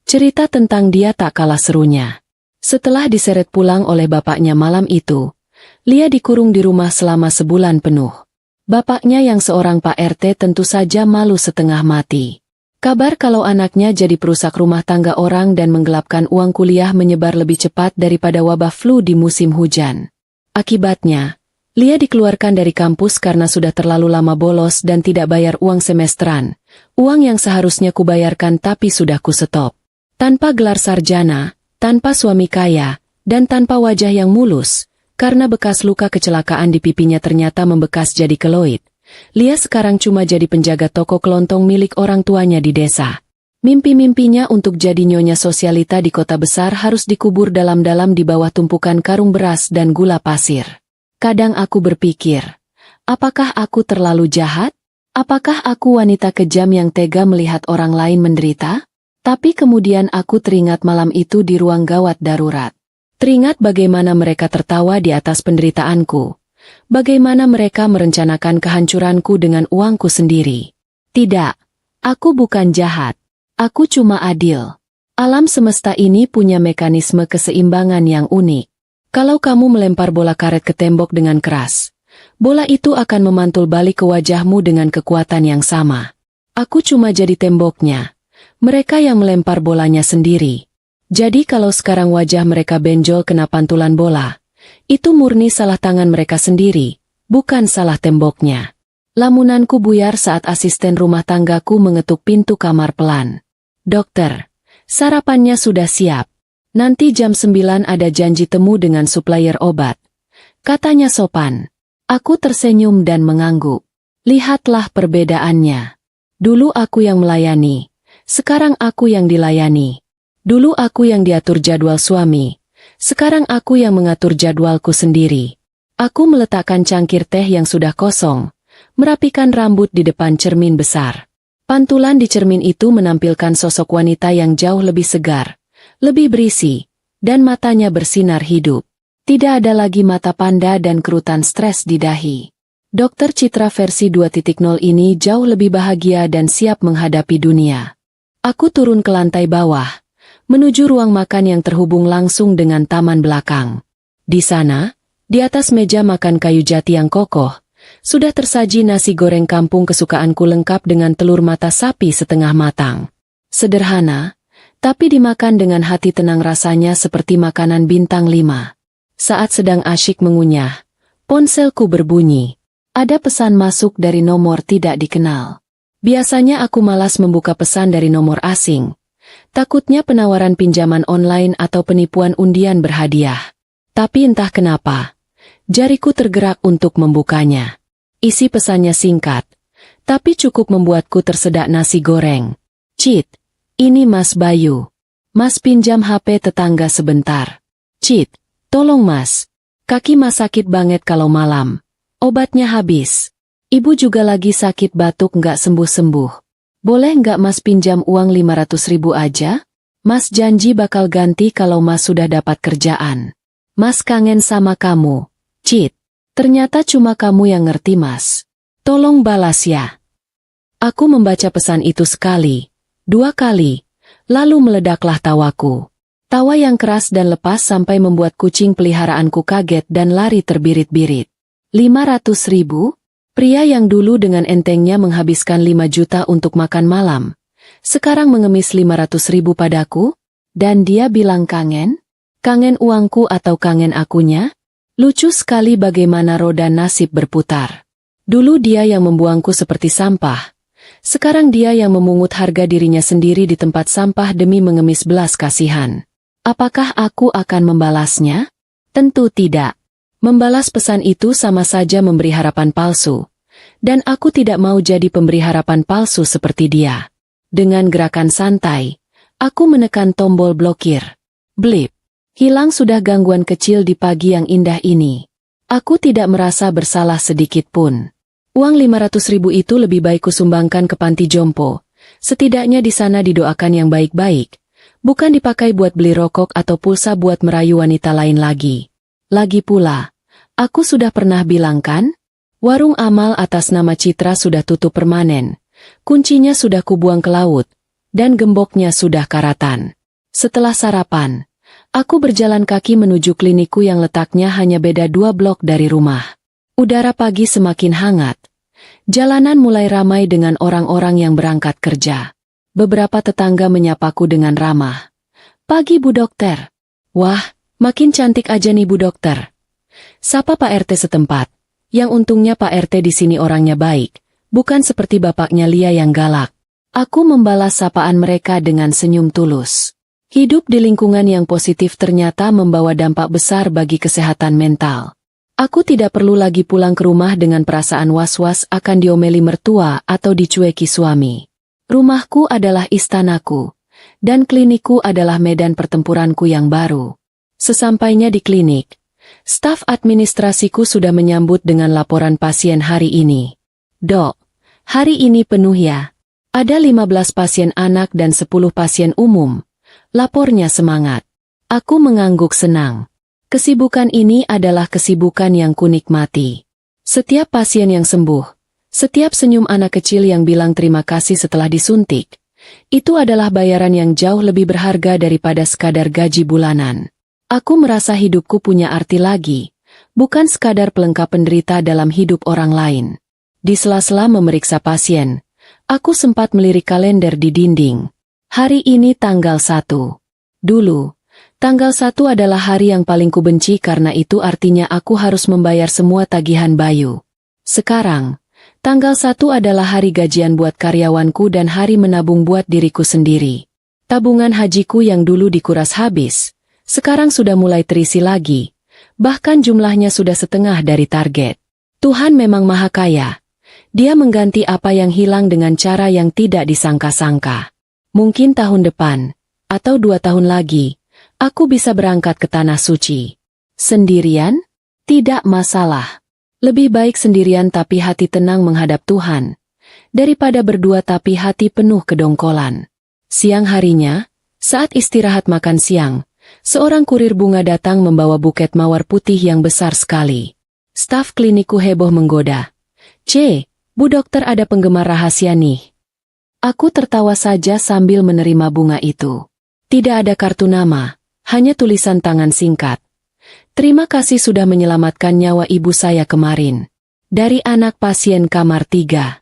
Speaker 1: cerita tentang dia tak kalah serunya. Setelah diseret pulang oleh bapaknya malam itu, Lia dikurung di rumah selama sebulan penuh. Bapaknya yang seorang Pak RT tentu saja malu setengah mati. Kabar kalau anaknya jadi perusak rumah tangga orang dan menggelapkan uang kuliah menyebar lebih cepat daripada wabah flu di musim hujan. Akibatnya, Lia dikeluarkan dari kampus karena sudah terlalu lama bolos dan tidak bayar uang semesteran, uang yang seharusnya kubayarkan tapi sudah kusetop. Tanpa gelar sarjana, tanpa suami kaya, dan tanpa wajah yang mulus, karena bekas luka kecelakaan di pipinya ternyata membekas jadi keloid. Lia sekarang cuma jadi penjaga toko kelontong milik orang tuanya di desa. Mimpi-mimpinya untuk jadi nyonya sosialita di kota besar harus dikubur dalam-dalam di bawah tumpukan karung beras dan gula pasir. Kadang aku berpikir, apakah aku terlalu jahat? Apakah aku wanita kejam yang tega melihat orang lain menderita? Tapi kemudian aku teringat malam itu di ruang gawat darurat. Teringat bagaimana mereka tertawa di atas penderitaanku. Bagaimana mereka merencanakan kehancuranku dengan uangku sendiri. Tidak, aku bukan jahat. Aku cuma adil. Alam semesta ini punya mekanisme keseimbangan yang unik. Kalau kamu melempar bola karet ke tembok dengan keras, bola itu akan memantul balik ke wajahmu dengan kekuatan yang sama. Aku cuma jadi temboknya. Mereka yang melempar bolanya sendiri. Jadi kalau sekarang wajah mereka benjol kena pantulan bola, itu murni salah tangan mereka sendiri, bukan salah temboknya. Lamunanku buyar saat asisten rumah tanggaku mengetuk pintu kamar pelan. Dokter, sarapannya sudah siap. Nanti jam 9 ada janji temu dengan supplier obat. Katanya sopan. Aku tersenyum dan mengangguk. Lihatlah perbedaannya. Dulu aku yang melayani, sekarang aku yang dilayani. Dulu aku yang diatur jadwal suami, sekarang aku yang mengatur jadwalku sendiri. Aku meletakkan cangkir teh yang sudah kosong, merapikan rambut di depan cermin besar. Pantulan di cermin itu menampilkan sosok wanita yang jauh lebih segar, lebih berisi, dan matanya bersinar hidup. Tidak ada lagi mata panda dan kerutan stres di dahi. Dokter Citra versi 2.0 ini jauh lebih bahagia dan siap menghadapi dunia. Aku turun ke lantai bawah, menuju ruang makan yang terhubung langsung dengan taman belakang. Di sana, di atas meja makan kayu jati yang kokoh, sudah tersaji nasi goreng kampung kesukaanku lengkap dengan telur mata sapi setengah matang. Sederhana, tapi dimakan dengan hati tenang, rasanya seperti makanan bintang 5. Saat sedang asyik mengunyah, ponselku berbunyi. Ada pesan masuk dari nomor tidak dikenal. Biasanya aku malas membuka pesan dari nomor asing. Takutnya penawaran pinjaman online atau penipuan undian berhadiah. Tapi entah kenapa, jariku tergerak untuk membukanya. Isi pesannya singkat, tapi cukup membuatku tersedak nasi goreng. Cit, ini Mas Bayu. Mas pinjam HP tetangga sebentar. Cit, tolong Mas. Kaki Mas sakit banget kalau malam. Obatnya habis. Ibu juga lagi sakit batuk nggak sembuh-sembuh. Boleh nggak Mas pinjam uang 500.000 aja? Mas janji bakal ganti kalau Mas sudah dapat kerjaan. Mas kangen sama kamu. Cit, ternyata cuma kamu yang ngerti Mas. Tolong balas ya. Aku membaca pesan itu sekali, 2 kali, lalu meledaklah tawaku. Tawa yang keras dan lepas sampai membuat kucing peliharaanku kaget dan lari terbirit-birit. 500.000? Pria yang dulu dengan entengnya menghabiskan 5 juta untuk makan malam, sekarang mengemis 500.000 padaku? Dan dia bilang kangen? Kangen uangku atau kangen akunya? Lucu sekali bagaimana roda nasib berputar. Dulu dia yang membuangku seperti sampah, sekarang dia yang memungut harga dirinya sendiri di tempat sampah demi mengemis belas kasihan. Apakah aku akan membalasnya? Tentu tidak. Membalas pesan itu sama saja memberi harapan palsu. Dan aku tidak mau jadi pemberi harapan palsu seperti dia. Dengan gerakan santai, aku menekan tombol blokir. Blip. Hilang sudah gangguan kecil di pagi yang indah ini. Aku tidak merasa bersalah sedikit pun. Uang 500.000 itu lebih baik kusumbangkan ke panti jompo. Setidaknya di sana didoakan yang baik-baik. Bukan dipakai buat beli rokok atau pulsa buat merayu wanita lain lagi. Lagi pula, aku sudah pernah bilang kan? Warung amal atas nama Citra sudah tutup permanen. Kuncinya sudah kubuang ke laut. Dan gemboknya sudah karatan. Setelah sarapan, aku berjalan kaki menuju klinikku yang letaknya hanya beda 2 blok dari rumah. Udara pagi semakin hangat. Jalanan mulai ramai dengan orang-orang yang berangkat kerja. Beberapa tetangga menyapaku dengan ramah. Pagi Bu Dokter. Wah, makin cantik aja nih Bu Dokter. Sapa Pak RT setempat. Yang untungnya Pak RT di sini orangnya baik, bukan seperti bapaknya Lia yang galak. Aku membalas sapaan mereka dengan senyum tulus. Hidup di lingkungan yang positif ternyata membawa dampak besar bagi kesehatan mental. Aku tidak perlu lagi pulang ke rumah dengan perasaan was-was akan diomeli mertua atau dicueki suami. Rumahku adalah istanaku, dan klinikku adalah medan pertempuranku yang baru. Sesampainya di klinik, staf administrasiku sudah menyambut dengan laporan pasien hari ini. Dok, hari ini penuh ya. Ada 15 pasien anak dan 10 pasien umum. Lapornya semangat. Aku mengangguk senang. Kesibukan ini adalah kesibukan yang kunikmati. Setiap pasien yang sembuh, setiap senyum anak kecil yang bilang terima kasih setelah disuntik, itu adalah bayaran yang jauh lebih berharga daripada sekadar gaji bulanan. Aku merasa hidupku punya arti lagi, bukan sekadar pelengkap penderita dalam hidup orang lain. Di sela-sela memeriksa pasien, aku sempat melirik kalender di dinding. Hari ini tanggal 1. Dulu, tanggal 1 adalah hari yang paling kubenci karena itu artinya aku harus membayar semua tagihan Bayu. Sekarang, tanggal 1 adalah hari gajian buat karyawanku dan hari menabung buat diriku sendiri. Tabungan hajiku yang dulu dikuras habis, sekarang sudah mulai terisi lagi, bahkan jumlahnya sudah setengah dari target. Tuhan memang maha kaya. Dia mengganti apa yang hilang dengan cara yang tidak disangka-sangka. Mungkin tahun depan, atau 2 tahun lagi, aku bisa berangkat ke Tanah Suci. Sendirian? Tidak masalah. Lebih baik sendirian tapi hati tenang menghadap Tuhan, daripada berdua tapi hati penuh kedongkolan. Siang harinya, saat istirahat makan siang, seorang kurir bunga datang membawa buket mawar putih yang besar sekali. Staf klinikku heboh menggoda. Bu dokter ada penggemar rahasia nih. Aku tertawa saja sambil menerima bunga itu. Tidak ada kartu nama, hanya tulisan tangan singkat. Terima kasih sudah menyelamatkan nyawa ibu saya kemarin. Dari anak pasien kamar 3.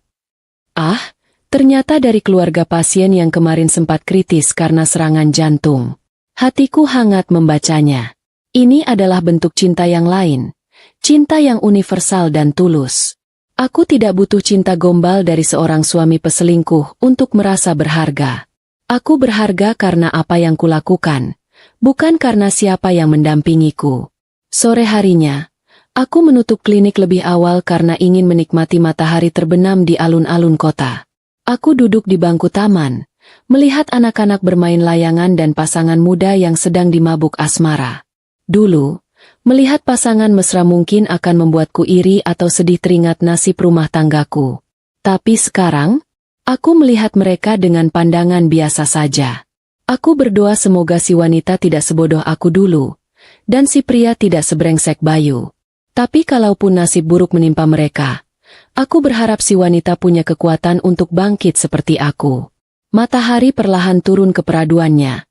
Speaker 1: Ternyata dari keluarga pasien yang kemarin sempat kritis karena serangan jantung. Hatiku hangat membacanya. Ini adalah bentuk cinta yang lain. Cinta yang universal dan tulus. Aku tidak butuh cinta gombal dari seorang suami peselingkuh untuk merasa berharga. Aku berharga karena apa yang kulakukan, bukan karena siapa yang mendampingiku. Sore harinya, aku menutup klinik lebih awal karena ingin menikmati matahari terbenam di alun-alun kota. Aku duduk di bangku taman, melihat anak-anak bermain layangan dan pasangan muda yang sedang dimabuk asmara. Dulu, melihat pasangan mesra mungkin akan membuatku iri atau sedih teringat nasib rumah tanggaku. Tapi sekarang, aku melihat mereka dengan pandangan biasa saja. Aku berdoa semoga si wanita tidak sebodoh aku dulu, dan si pria tidak sebrengsek Bayu. Tapi kalaupun nasib buruk menimpa mereka, aku berharap si wanita punya kekuatan untuk bangkit seperti aku. Matahari perlahan turun ke peraduannya,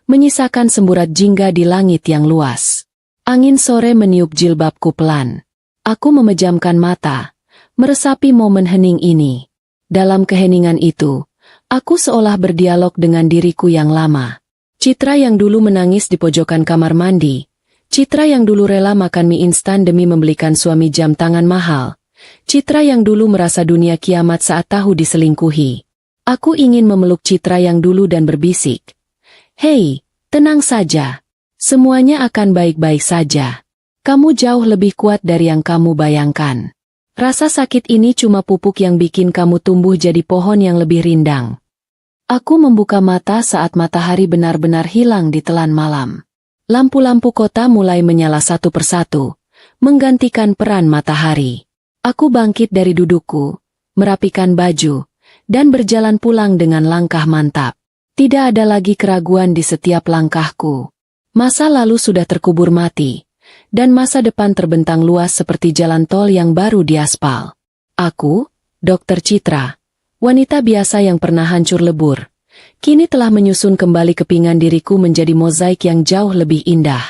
Speaker 1: menyisakan semburat jingga di langit yang luas. Angin sore meniup jilbabku pelan. Aku memejamkan mata, meresapi momen hening ini. Dalam keheningan itu, aku seolah berdialog dengan diriku yang lama. Citra yang dulu menangis di pojokan kamar mandi. Citra yang dulu rela makan mie instan demi membelikan suami jam tangan mahal. Citra yang dulu merasa dunia kiamat saat tahu diselingkuhi. Aku ingin memeluk Citra yang dulu dan berbisik. Hei, tenang saja. Semuanya akan baik-baik saja. Kamu jauh lebih kuat dari yang kamu bayangkan. Rasa sakit ini cuma pupuk yang bikin kamu tumbuh jadi pohon yang lebih rindang. Aku membuka mata saat matahari benar-benar hilang di telan malam. Lampu-lampu kota mulai menyala satu persatu, menggantikan peran matahari. Aku bangkit dari dudukku, merapikan baju, dan berjalan pulang dengan langkah mantap. Tidak ada lagi keraguan di setiap langkahku. Masa lalu sudah terkubur mati, dan masa depan terbentang luas seperti jalan tol yang baru diaspal. Aku, Dr. Citra, wanita biasa yang pernah hancur lebur, kini telah menyusun kembali kepingan diriku menjadi mozaik yang jauh lebih indah.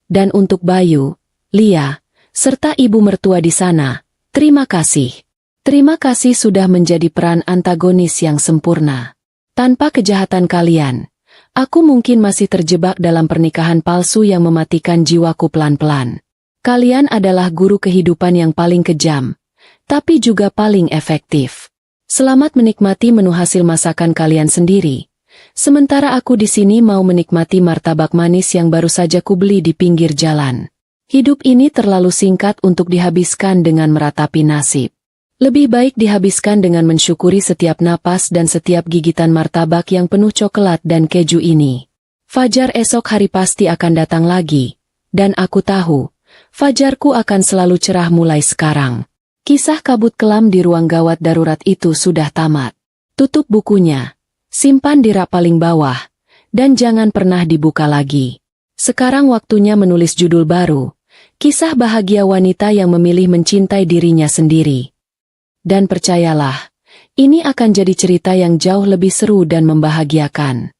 Speaker 1: Dan untuk Bayu, Lia, serta ibu mertua di sana, terima kasih. Terima kasih sudah menjadi peran antagonis yang sempurna. Tanpa kejahatan kalian, aku mungkin masih terjebak dalam pernikahan palsu yang mematikan jiwaku pelan-pelan. Kalian adalah guru kehidupan yang paling kejam, tapi juga paling efektif. Selamat menikmati menu hasil masakan kalian sendiri. Sementara aku di sini mau menikmati martabak manis yang baru saja kubeli di pinggir jalan. Hidup ini terlalu singkat untuk dihabiskan dengan meratapi nasib. Lebih baik dihabiskan dengan mensyukuri setiap napas dan setiap gigitan martabak yang penuh coklat dan keju ini. Fajar esok hari pasti akan datang lagi, dan aku tahu, fajarku akan selalu cerah mulai sekarang. Kisah kabut kelam di ruang gawat darurat itu sudah tamat. Tutup bukunya, simpan di rak paling bawah, dan jangan pernah dibuka lagi. Sekarang waktunya menulis judul baru, kisah bahagia wanita yang memilih mencintai dirinya sendiri. Dan percayalah, ini akan jadi cerita yang jauh lebih seru dan membahagiakan.